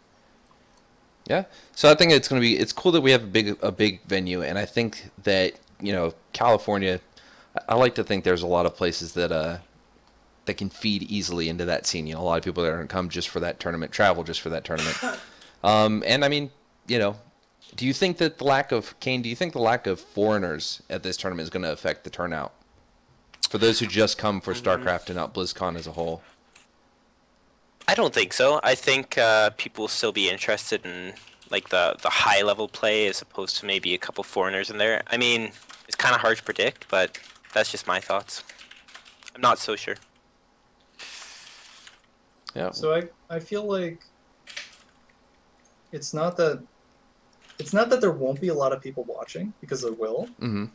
Yeah. So I think it's cool that we have a big venue, and I think that California. I like to think there's a lot of places that can feed easily into that scene. A lot of people that are going to come just for that tournament, travel just for that tournament. And I mean, do you think that Kane, do you think the lack of foreigners at this tournament is going to affect the turnout? For those who just come for StarCraft and not BlizzCon as a whole? I don't think so. I think people will still be interested in like the high level play as opposed to maybe a couple foreigners in there. I mean, it's kind of hard to predict, but that's just my thoughts. I'm not so sure. Yeah. So I feel like it's not that there won't be a lot of people watching, because there will. Mm-hmm.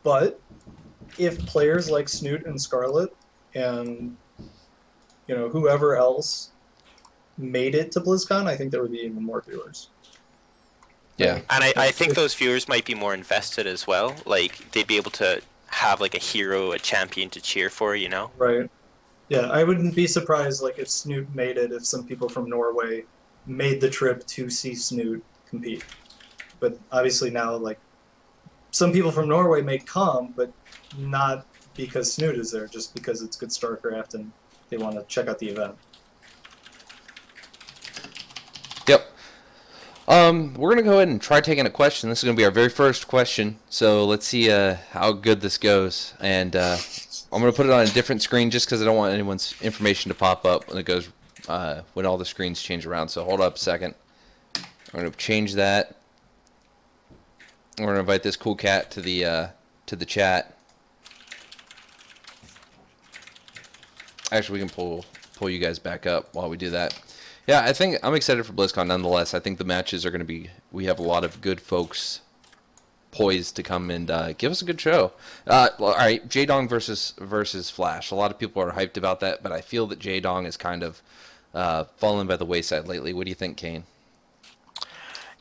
But if players like Snoot and Scarlet and whoever else made it to BlizzCon, I think there would be even more viewers. Yeah. And I think those viewers might be more invested as well. Like, they'd be able to have, like, a hero, a champion to cheer for, Right. Yeah, I wouldn't be surprised, like, if Snoot made it, if some people from Norway made the trip to see Snoot compete. But obviously now, like, some people from Norway may come, but not because Snoot is there, just because it's good StarCraft and they want to check out the event. Yep. We're going to go ahead and try taking a question. This is going to be our very first question, so let's see how good this goes. And I'm going to put it on a different screen just because I don't want anyone's information to pop up when it goes when all the screens change around. So hold up a second. I'm going to change that. We're going to invite this cool cat to the chat. Actually, we can pull you guys back up while we do that. Yeah, I think I'm excited for BlizzCon nonetheless. I think the matches are going to be. We have a lot of good folks poised to come and give us a good show. All right, Jaedong versus Flash. A lot of people are hyped about that, but I feel that Jaedong is kind of fallen by the wayside lately. What do you think, Kane?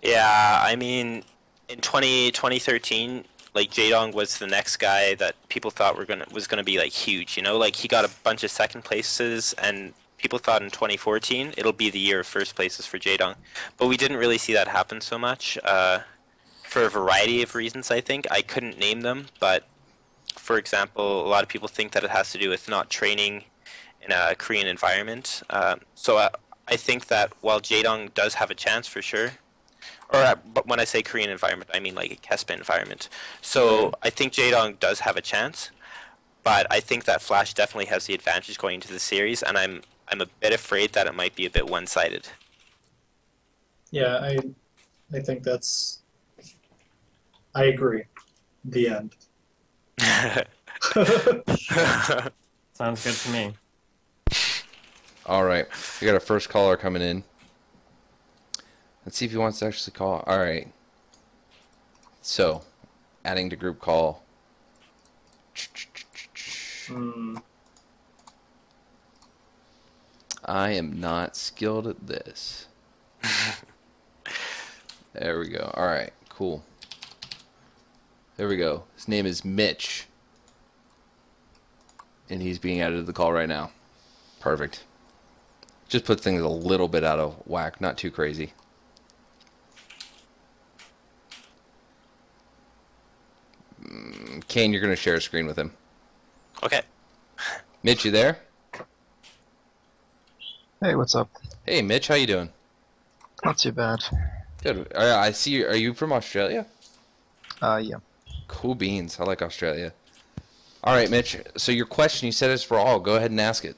Yeah, I mean, in 2013, like, Jaedong was the next guy that people thought was gonna be like huge. Like, he got a bunch of second places, and people thought in 2014 it'll be the year of first places for Jaedong, but we didn't really see that happen so much for a variety of reasons. I think I couldn't name them, but for example, a lot of people think that it has to do with not training in a Korean environment. So I think that while Jaedong does have a chance for sure, but when I say Korean environment, I mean like a KESPA environment. So I think Jaedong does have a chance, but I think that Flash definitely has the advantage going into the series, and I'm a bit afraid that it might be a bit one-sided. Yeah, I think I agree. The end. sounds good to me. All right, we got our first caller coming in. Let's see if he wants to actually call. All right. So, adding to group call. I am not skilled at this. There we go. All right, cool. There we go. His name is Mitch. And he's being added to the call right now. Perfect. Just put things a little bit out of whack, not too crazy. Kane, you're going to share a screen with him. Okay. Mitch, you there? Hey, what's up? Hey, Mitch, how you doing? Not too bad. Good. I see. Are you from Australia? Yeah. Cool beans. I like Australia. All right, Mitch. So your question, you said, is for all. Go ahead and ask it.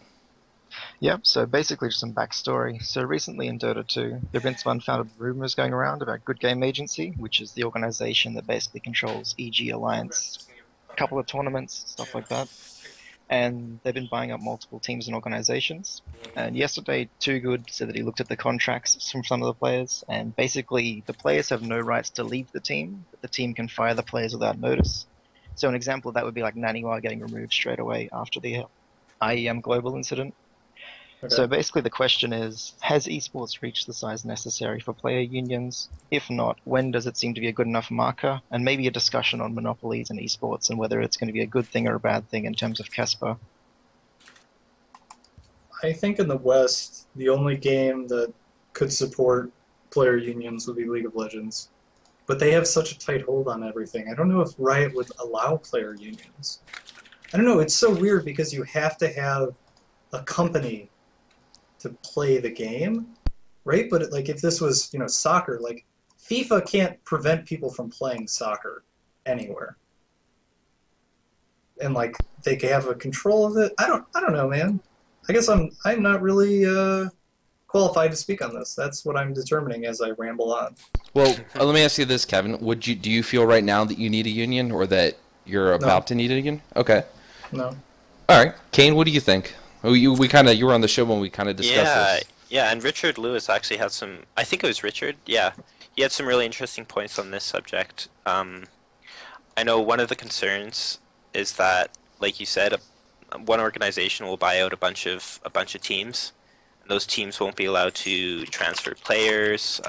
Yeah, so basically just some backstory. So recently in Dota 2, there have been some unfounded rumors going around about Good Game Agency, which is the organization that basically controls EG Alliance, a couple of tournaments, stuff like that. And they've been buying up multiple teams and organizations. And yesterday, Too Good said that he looked at the contracts from some of the players, and basically the players have no rights to leave the team, but the team can fire the players without notice. So an example of that would be like Naniwa getting removed straight away after the IEM Global incident. Okay. So basically the question is, has esports reached the size necessary for player unions? If not, when does it seem to be a good enough marker? And maybe a discussion on monopolies in esports and whether it's going to be a good thing or a bad thing in terms of Casper. I think in the West, the only game that could support player unions would be League of Legends. But they have such a tight hold on everything. I don't know if Riot would allow player unions. I don't know, it's so weird because you have to have a company to play the game, right? But like if this was, soccer, like FIFA can't prevent people from playing soccer anywhere. And like they can have a control of it. I don't know, man. I guess I'm not really qualified to speak on this. That's what I'm determining as I ramble on. Well, let me ask you this, Kevin. Do you feel right now that you need a union, or that you're about to need a union? Okay. No. All right, Kane. What do you think? You were on the show when we kind of discussed this. Yeah, and Richard Lewis actually had some. I think it was Richard. Yeah, he had some really interesting points on this subject. I know one of the concerns is that, like you said, one organization will buy out a bunch of teams. And those teams won't be allowed to transfer players.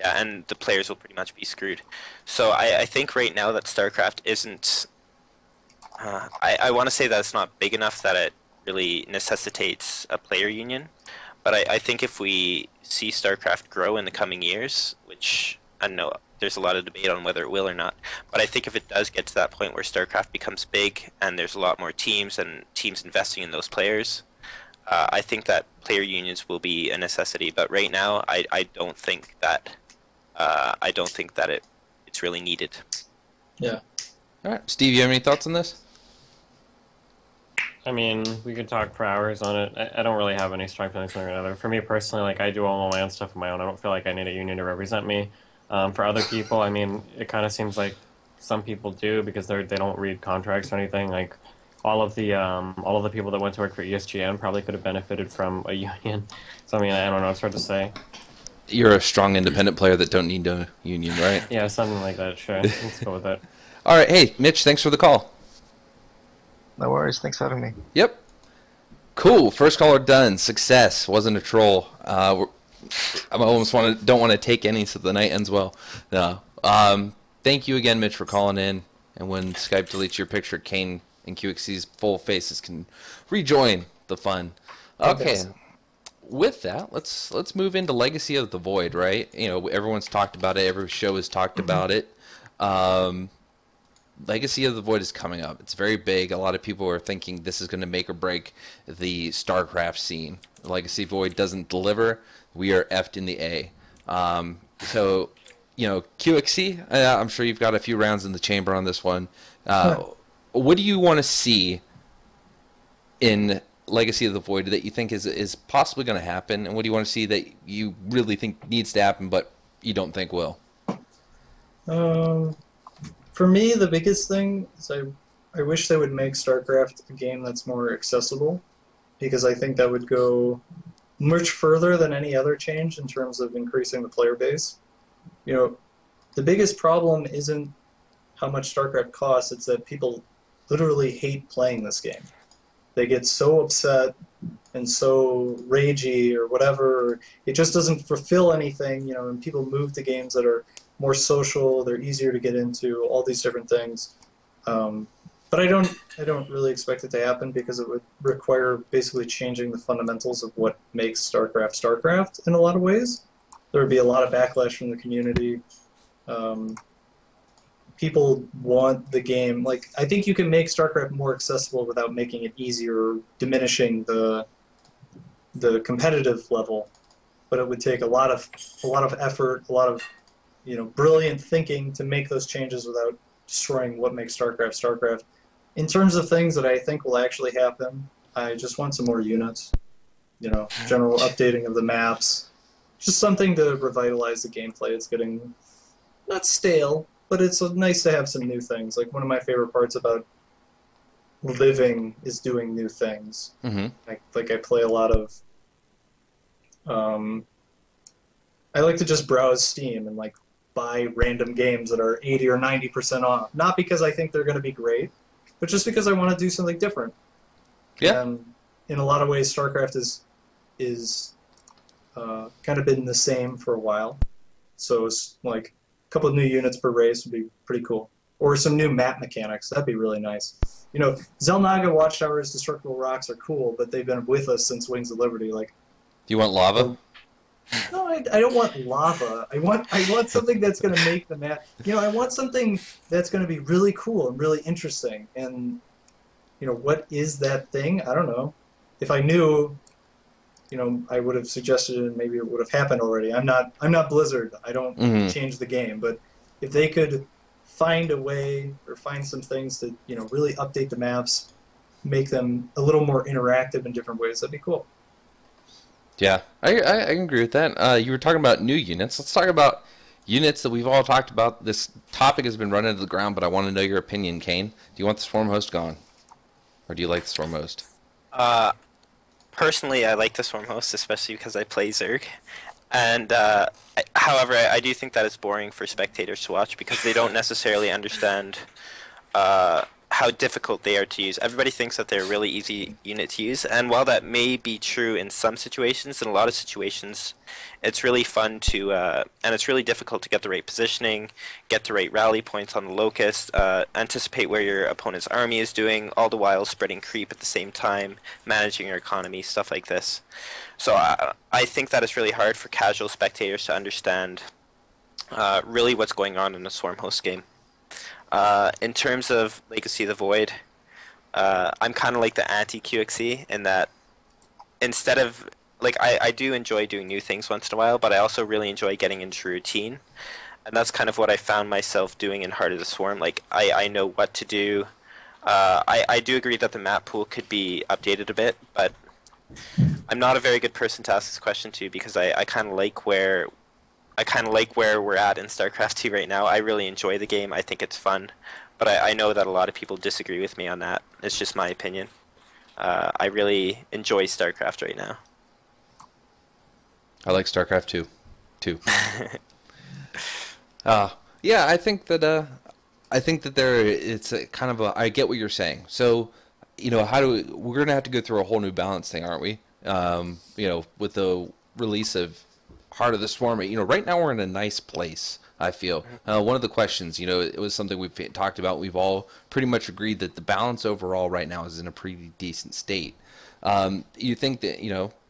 And the players will pretty much be screwed. So I think right now that StarCraft isn't. I want to say that it's not big enough that it really necessitates a player union. But I think if we see StarCraft grow in the coming years, which I know there's a lot of debate on whether it will or not, but I think if it does get to that point where StarCraft becomes big and there's a lot more teams and teams investing in those players, I think that player unions will be a necessity. But right now, I don't think that it's really needed. Yeah. All right, Steve, you have any thoughts on this? I mean, we could talk for hours on it. I don't really have any strong feelings one way or another. For me personally, like I do all my own stuff on my own. I don't feel like I need a union to represent me. For other people, I mean, it kind of seems like some people do because they don't read contracts or anything. Like all of the people that went to work for ESGN probably could have benefited from a union. So I mean, I don't know. It's hard to say. You're a strong independent player that don't need a union, right? Yeah, something like that. Sure, let's go with it. All right, hey, Mitch, thanks for the call. No worries, thanks for having me. Yep. Cool. First caller done. Success. Wasn't a troll. I almost don't want to take any so the night ends well. No. Thank you again, Mitch, for calling in. And when Skype deletes your picture, Kane and QXC's full faces can rejoin the fun. Okay. With that, let's move into Legacy of the Void, right? Everyone's talked about it. Every show has talked about it. Legacy of the Void is coming up. It's very big. A lot of people are thinking this is going to make or break the StarCraft scene. Legacy Void doesn't deliver. We are effed in the A. So, QXC, I'm sure you've got a few rounds in the chamber on this one. What do you want to see in Legacy of the Void that you think is possibly going to happen, and what do you want to see that you really think needs to happen but you don't think will? For me, the biggest thing is I wish they would make StarCraft a game that's more accessible, because I think that would go much further than any other change in terms of increasing the player base. The biggest problem isn't how much StarCraft costs, it's that people literally hate playing this game. They get so upset and so ragey or whatever. It just doesn't fulfill anything, and people move to games that are more social, they're easier to get into, all these different things. But I don't really expect it to happen because it would require basically changing the fundamentals of what makes StarCraft in a lot of ways. There would be a lot of backlash from the community. People want the game. Like, I think you can make StarCraft more accessible without making it easier or diminishing the competitive level. but it would take a lot of effort, a lot of brilliant thinking to make those changes without destroying what makes StarCraft StarCraft. In terms of things that I think will actually happen, I just want some more units. General updating of the maps, just something to revitalize the gameplay. It's getting not stale, but it's nice to have some new things. Like one of my favorite parts about living is doing new things. Mm-hmm. Like I play a lot of. I like to just browse Steam and like buy random games that are 80 or 90% off. Not because I think they're going to be great, but just because I want to do something different. Yeah. And in a lot of ways, StarCraft is kind of been the same for a while. So it's like a couple of new units per race would be pretty cool. Or some new map mechanics. That'd be really nice. Xel'Naga Watchtowers, Destructible Rocks are cool, but they've been with us since Wings of Liberty. Like, Do you want lava? no, I don't want lava. I want something that's going to make the map. I want something that's going to be really cool and really interesting. And what is that thing? I don't know. If I knew, I would have suggested it, and maybe it would have happened already. I'm not Blizzard. I don't change the game. But if they could find a way or find some things to really update the maps, make them a little more interactive in different ways, that'd be cool. Yeah, I agree with that. You were talking about new units. Let's talk about units that we've all talked about. This topic has been run into the ground, but I want to know your opinion, Kane. Do you want the Swarm Host gone? Or do you like the Swarm Host? Personally, I like the Swarm Host, especially because I play Zerg. And, however, I do think that it's boring for spectators to watch because they don't necessarily understand how difficult they are to use. Everybody thinks that they're a really easy unit to use, and while that may be true in some situations, in a lot of situations, it's really fun to, and it's really difficult to get the right positioning, get the right rally points on the locust, anticipate where your opponent's army is doing, all the while spreading creep at the same time, managing your economy, stuff like this. So I think that it's really hard for casual spectators to understand really what's going on in a Swarm Host game. In terms of Legacy of the Void, I'm kind of like the anti-QXE in that instead of, like, I do enjoy doing new things once in a while, but I also really enjoy getting into routine. And that's kind of what I found myself doing in Heart of the Swarm. Like, I know what to do. I do agree that the map pool could be updated a bit, but I'm not a very good person to ask this question to because I kind of like where we're at in StarCraft 2 right now. I really enjoy the game. I think it's fun. But I know that a lot of people disagree with me on that. It's just my opinion. I really enjoy StarCraft right now. I like StarCraft 2. Yeah, I think that it's a kind of I get what you're saying. So, we're going to have to go through a whole new balance thing, aren't we? With the release of Heart of the Swarm. Right now we're in a nice place, I feel. One of the questions, it was something we've talked about. We've all pretty much agreed that the balance overall right now is in a pretty decent state. You think that,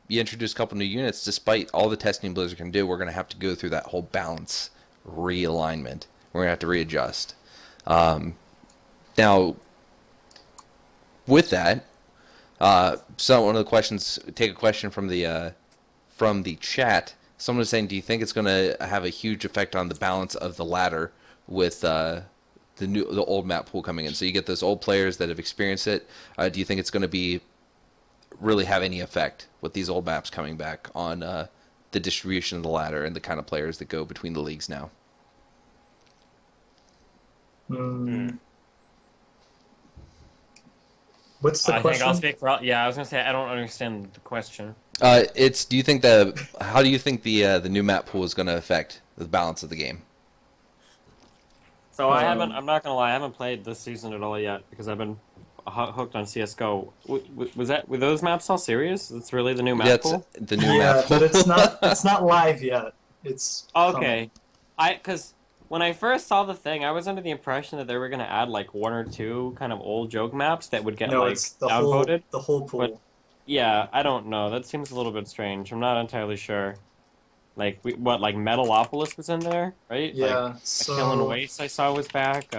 you introduce a couple new units, despite all the testing Blizzard can do, we're going to have to go through that whole balance realignment. We're going to have to readjust. Now, with that, so one of the questions, take a question from the chat. Someone was saying, do you think it's going to have a huge effect on the balance of the ladder with the old map pool coming in? So you get those old players that have experienced it. Do you think it's going to really have any effect with these old maps coming back on the distribution of the ladder and the kind of players that go between the leagues now? What's the I question? think I'll speak for all. Yeah, I was gonna say I don't understand the question. How do you think the new map pool is going to affect the balance of the game? So I'm not gonna lie, I haven't played this season at all yet because I've been hooked on CS:GO. Were those maps all serious? It's really the new map pool? The new map pool. But it's not live yet. It's okay. Because when I first saw the thing, I was under the impression that they were gonna add like one or two kind of old joke maps that would get it's the downvoted. whole pool. But, yeah, I don't know. That seems a little bit strange. I'm not entirely sure. Like like Metalopolis was in there, right? Yeah. Like, Killing Waste I saw was back.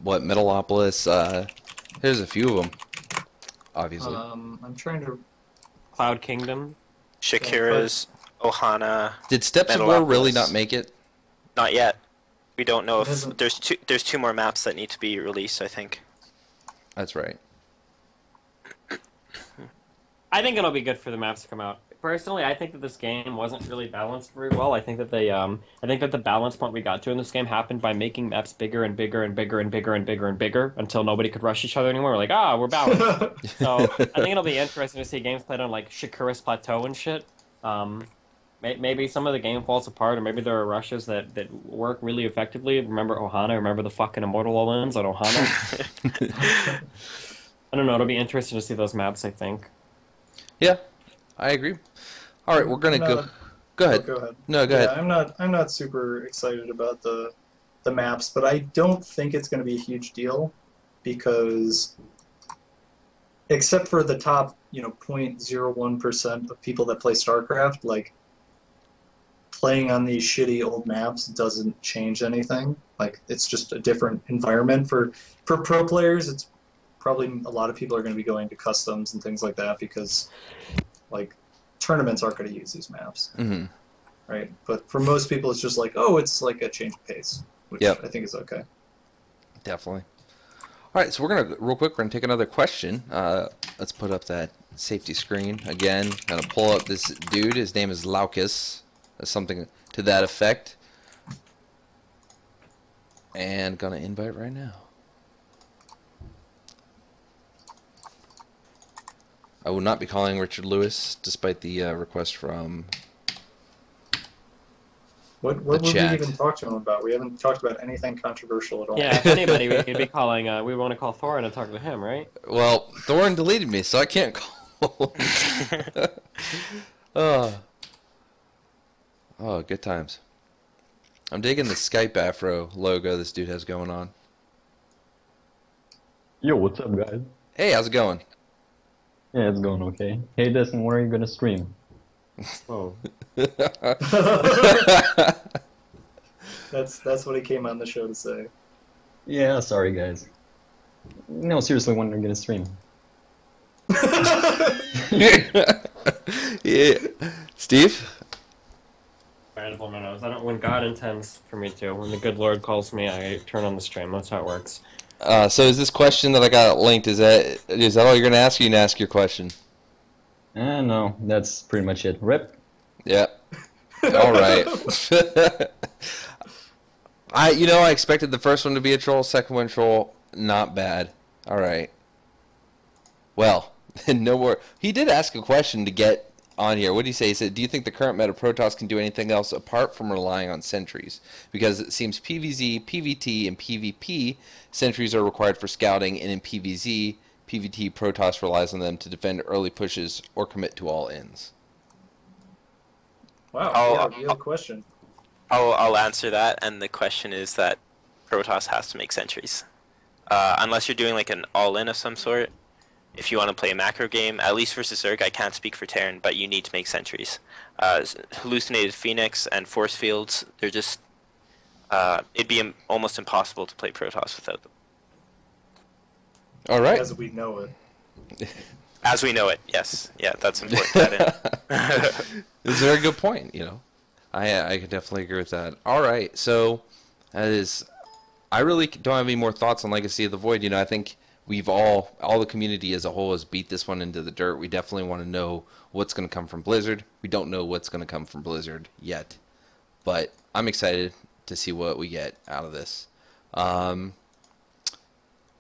What Metalopolis? There's a few of them, obviously. I'm trying to. Cloud Kingdom. Shakira's, Ohana. Did Steps of War really Metalopolis. not make it? Not yet. We don't know It if hasn't- there's two more maps that need to be released, I think. That's right. I think it'll be good for the maps to come out. Personally, I think that this game wasn't really balanced very well. I think that I think that the balance point we got to in this game happened by making maps bigger and bigger and bigger and bigger and bigger and bigger until nobody could rush each other anymore. We're like, we're balanced. So I think it'll be interesting to see games played on like Shakira's Plateau and shit. Maybe some of the game falls apart, or maybe there are rushes that work really effectively. Remember Ohana? Remember the fucking Immortal All-Ins on Ohana? I don't know. It'll be interesting to see those maps, I think. Yeah, I agree. All right, we're gonna go. Go ahead. Go ahead. No, go Yeah, ahead. I'm not super excited about the maps, but I don't think it's going to be a huge deal because except for the top, 0.01% of people that play StarCraft, like playing on these shitty old maps doesn't change anything. Like it's just a different environment for pro players. It's probably a lot of people are going to be going to customs and things like that because like tournaments aren't going to use these maps. Mm-hmm. Right, but for most people, it's just like, oh, it's like a change of pace, which Yep. I think is okay. Definitely. All right, so we're gonna real quick. We're gonna take another question. Let's put up that safety screen again. Gonna pull up this dude. His name is Lycan. Something to that effect. And gonna invite right now. I will not be calling Richard Lewis, despite the request from. What would we chat. even talk to him about? We haven't talked about anything controversial at all. Yeah, if anybody, we could be calling. We want to call Thorin and talk to him, right? Well, Thorin deleted me, so I can't call. Oh, good times. I'm digging the Skype Afro logo this dude has going on. Yo, what's up, guys? Hey, how's it going? Yeah, it's going okay. Hey, Destin, where are you gonna stream? Oh, That's what he came on the show to say. Yeah, sorry, guys. No, seriously, when are you gonna stream? Yeah. Steve? incredible knows. I don't. When God intends for me to, when the good Lord calls me, I turn on the stream. That's how it works. So is this question that I got linked, is that all you're going to ask? Or you can ask your question? No, that's pretty much it. Rip. Yeah. All right. I expected the first one to be a troll, second one troll, not bad. All right. Well, no more. He did ask a question to get on here. What did he say? He said, do you think the current meta Protoss can do anything else apart from relying on sentries? Because it seems PvZ, PvT, and PvP sentries are required for scouting, and in PvZ, PvT Protoss relies on them to defend early pushes or commit to all ins. Wow, yeah, real question. I'll answer that, and the question is that Protoss has to make sentries. Unless you're doing like an all-in of some sort. If you want to play a macro game, at least versus Zerg, I can't speak for Terran, but you need to make sentries. Hallucinated Phoenix and Force Fields, they're just... it'd be almost impossible to play Protoss without them. All right. As we know it. As we know it, yes. Yeah, that's important to add in. It's a very good point, I could definitely agree with that. All right, so that is... I really don't have any more thoughts on Legacy of the Void. I think we've all the community as a whole has beat this one into the dirt. We definitely want to know what's going to come from Blizzard. We don't know what's going to come from Blizzard yet, but I'm excited to see what we get out of this. All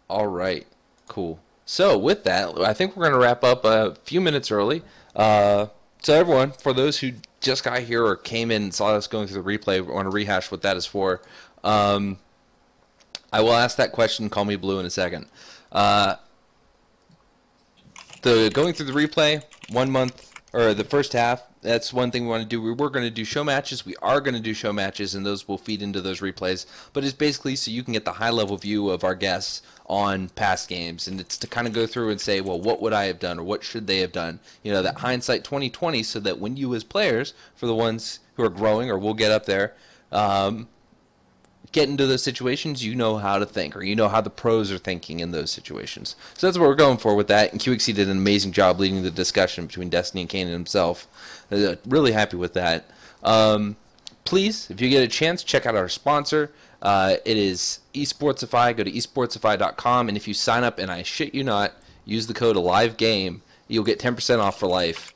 right, cool. So with that, I think we're going to wrap up a few minutes early. So everyone, for those who just got here or came in and saw us going through the replay, want to rehash what that is for. I will ask that question, call me Blue, in a second. The going through the replay, 1 month, or the first half, that's one thing we want to do. We were going to do show matches. We are going to do show matches, and those will feed into those replays. But it's basically so you can get the high-level view of our guests on past games. And it's to kind of go through and say, well, what would I have done, or what should they have done? That hindsight 2020, so that when you as players, for the ones who are growing or will get up there, get into those situations, you know how to think, or you know how the pros are thinking in those situations. So that's what we're going for with that. And QXC did an amazing job leading the discussion between Destiny and Kane and himself. Really happy with that. Please, if you get a chance, check out our sponsor. It is eSportsify. Go to eSportsify.com, and if you sign up, and I shit you not, use the code ALIVEGAME, you'll get 10% off for life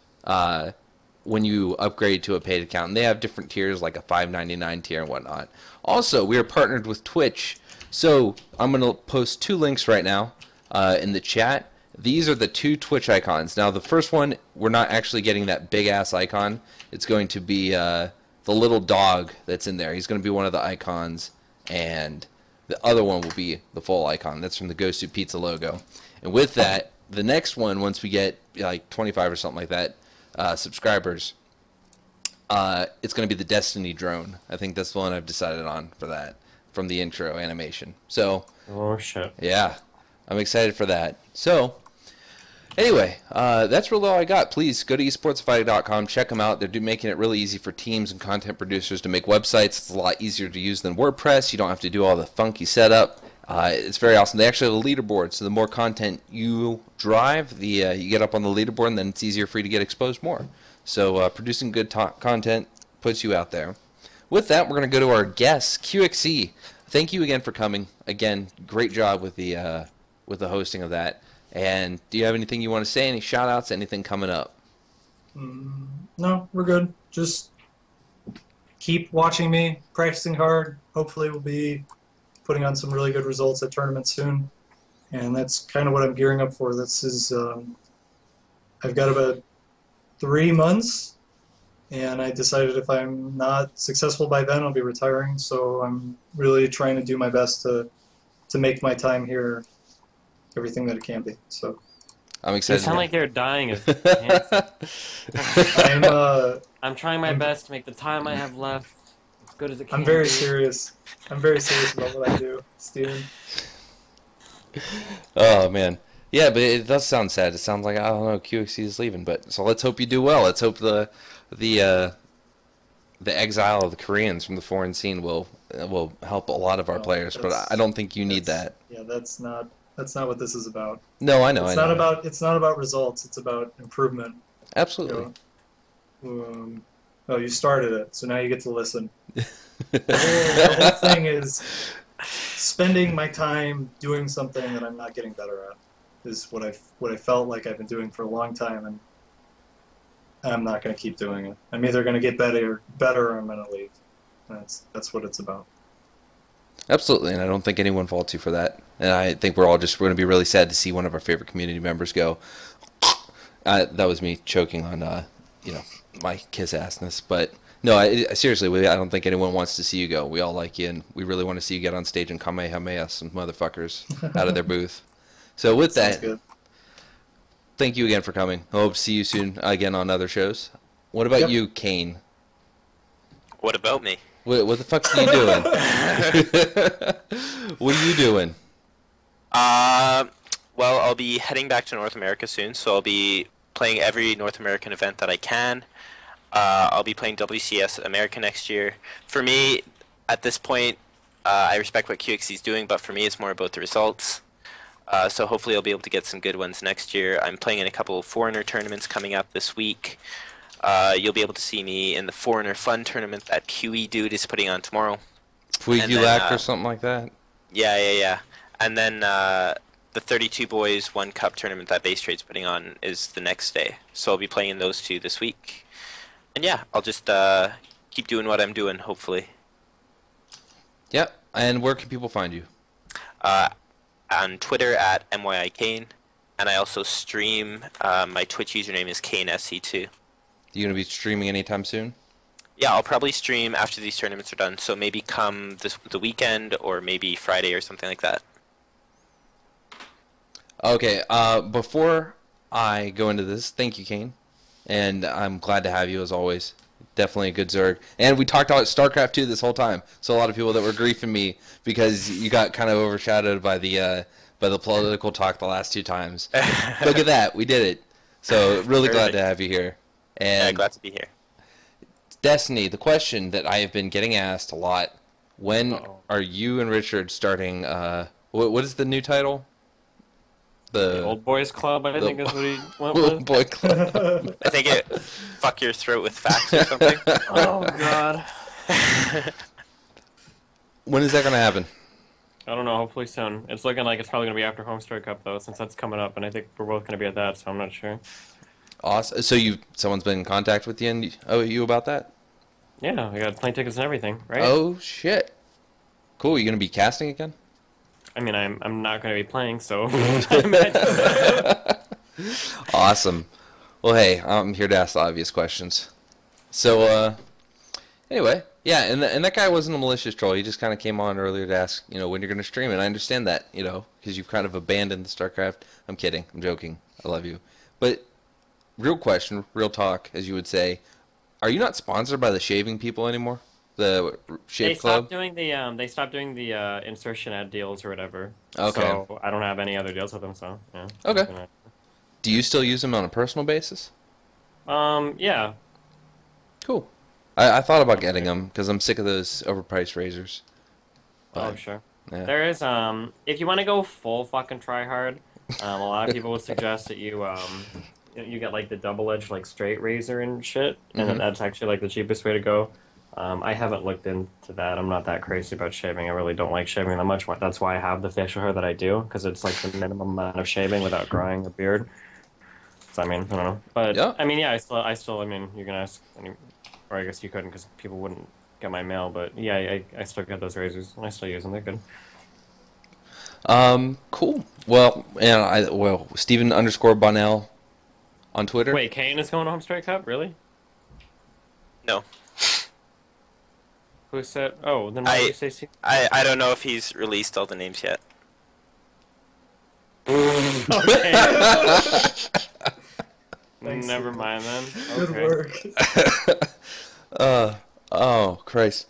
when you upgrade to a paid account. And they have different tiers, like a $5.99 tier and whatnot. Also, we are partnered with Twitch, so I'm going to post 2 links right now in the chat. These are the 2 Twitch icons. Now, the first one, we're not actually getting that big-ass icon. It's going to be the little dog that's in there. He's going to be one of the icons, and the other one will be the full icon. That's from the Ghost Soup Pizza logo. And with that, the next one, once we get like 25 or something like that subscribers, it's going to be the Destiny drone. I think that's the one I've decided on for that, from the intro animation. So, Oh shit. yeah, I'm excited for that. So, anyway, that's really all I got. Please go to esportsify.com, check them out. They're making it really easy for teams and content producers to make websites. It's a lot easier to use than WordPress. You don't have to do all the funky setup. It's very awesome. They actually have a leaderboard, so the more content you drive, the you get up on the leaderboard, and then it's easier for you to get exposed more. So producing good content puts you out there. With that, we're going to go to our guests, QXC. Thank you again for coming. Again, great job with the hosting of that. And do you have anything you want to say? Any shout-outs? Anything coming up? No, we're good. Just keep watching me, practicing hard. Hopefully we'll be putting on some really good results at tournaments soon. And that's kind of what I'm gearing up for. This is, I've got about 3 months, and I decided if I'm not successful by then, I'll be retiring. So I'm really trying to do my best to make my time here everything that it can be. So I'm You excited. sound like you're dying of cancer. I'm trying my best to make the time I have left as good as it can. I'm very be. serious. I'm very serious about what I do, Steven. Oh, man. Yeah, but it does sound sad. It sounds like, I don't know, QXC is leaving. But so let's hope you do well. Let's hope the exile of the Koreans from the foreign scene will help a lot of our players. But I don't think you need that. Yeah, that's not what this is about. No, I know. It's not about results. It's about improvement. Absolutely. Oh, you started it, so now you get to listen. The whole thing is spending my time doing something that I'm not getting better at. Is what I felt like I've been doing for a long time, and I'm not going to keep doing it. I'm either going to get better, or I'm going to leave. That's what it's about. Absolutely, and I don't think anyone faults you for that. And I think we're going to be really sad to see one of our favorite community members go. That was me choking on, my kiss-assness. But no, seriously, I don't think anyone wants to see you go. We all like you, and we really want to see you get on stage and Kamehameha some motherfuckers out of their booth. So with that, good. Thank you again for coming. I hope to see you soon again on other shows. What about you, Kane? What about me? What the fuck are you doing? What are you doing? Well, I'll be heading back to North America soon, so I'll be playing every North American event that I can. I'll be playing WCS America next year. For me, at this point, I respect what QXC is doing, but for me, it's more about the results. So hopefully I'll be able to get some good ones next year. I'm playing in a couple of Foreigner tournaments coming up this week. You'll be able to see me in the Foreigner Fun tournament that QE Dude is putting on tomorrow. Puigulac or something like that? Yeah. And then the 32 Boys 1 Cup tournament that Base Trade's putting on is the next day. So I'll be playing in those 2 this week. And yeah, I'll just keep doing what I'm doing, hopefully. Yep. And where can people find you? On Twitter at MYIKane. And I also stream. My Twitch username is KaneSC2. You going to be streaming anytime soon? Yeah, I'll probably stream after these tournaments are done. So maybe come the weekend or maybe Friday or something like that. Okay, before I go into this, thank you, Kane. And I'm glad to have you, as always. Definitely a good Zerg. And we talked about StarCraft 2 this whole time. So a lot of people that were griefing me because you got kind of overshadowed by the political talk the last 2 times. Look at that. We did it. So really glad to have you here. And yeah, glad to be here. Destiny, the question that I have been getting asked a lot When Uh-oh. are you and Richard starting? What is the new title? The Old Boys Club, I think, is what he went Old with. Boy Club. I think it fuck your throat with facts or something. Oh God. When is that going to happen? I don't know. Hopefully soon. It's looking like it's probably gonna be after Homestory Cup though, since that's coming up, and I think we're both gonna be at that. So I'm not sure. Awesome. So someone's been in contact with you about that? Yeah, I got plane tickets and everything, right? Oh shit. Cool. You going to be casting again? I mean, I'm not gonna be playing, so. Awesome. Well, hey, I'm here to ask the obvious questions. So, anyway, yeah, and that guy wasn't a malicious troll. He just kind of came on earlier to ask, when you're going to stream, and I understand that, because you've kind of abandoned the StarCraft. I'm kidding. I'm joking. I love you. But real question, real talk, as you would say, are you not sponsored by the shaving people anymore? The Shave Club? They stopped doing the insertion ad deals or whatever. Okay. So I don't have any other deals with them. So yeah. Okay. Do you still use them on a personal basis? Yeah. Cool. I thought about getting them because I'm sick of those overpriced razors. Oh But, sure. yeah. There is if you want to go full fucking try hard, a lot of people would suggest that you get like the double-edged like straight razor and shit, and Mhm. that's actually like the cheapest way to go. I haven't looked into that. I'm not that crazy about shaving. I really don't like shaving that much. That's why I have the facial hair that I do, because it's like the minimum amount of shaving without growing a beard. So I mean, I don't know, but Yeah. I mean, yeah, I mean, you can ask, or I guess you couldn't because people wouldn't get my mail. But yeah, I still get those razors and I still use them. They're good. Cool. Well, Steven _ Bonnell on Twitter. Wait, Kane is going to Home Strike Cup, really? No. Who said? Oh, then why did you say Steve? I don't know if he's released all the names yet. Okay. Thanks, Never Steve. mind then. Good Okay. work. Oh, Christ.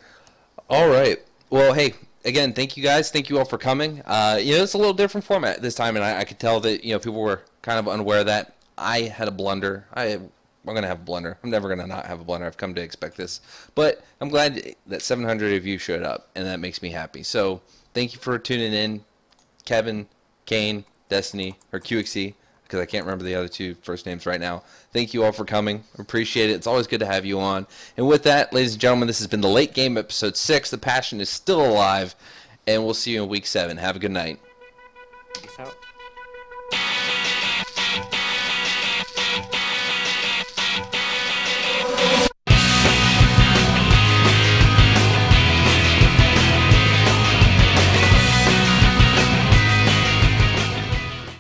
All right. Well, hey, again, thank you guys. Thank you all for coming. It's a little different format this time, and I could tell that, people were kind of unaware of that. I had a blunder. I'm going to have a blunder. I'm never going to not have a blunder. I've come to expect this. But I'm glad that 700 of you showed up, and that makes me happy. So thank you for tuning in. Kevin, Kane, Destiny, or QXE, because I can't remember the other two first names right now. Thank you all for coming. Appreciate it. It's always good to have you on. And with that, ladies and gentlemen, this has been the Late Game Episode 6. The passion is still alive, and we'll see you in Week 7. Have a good night.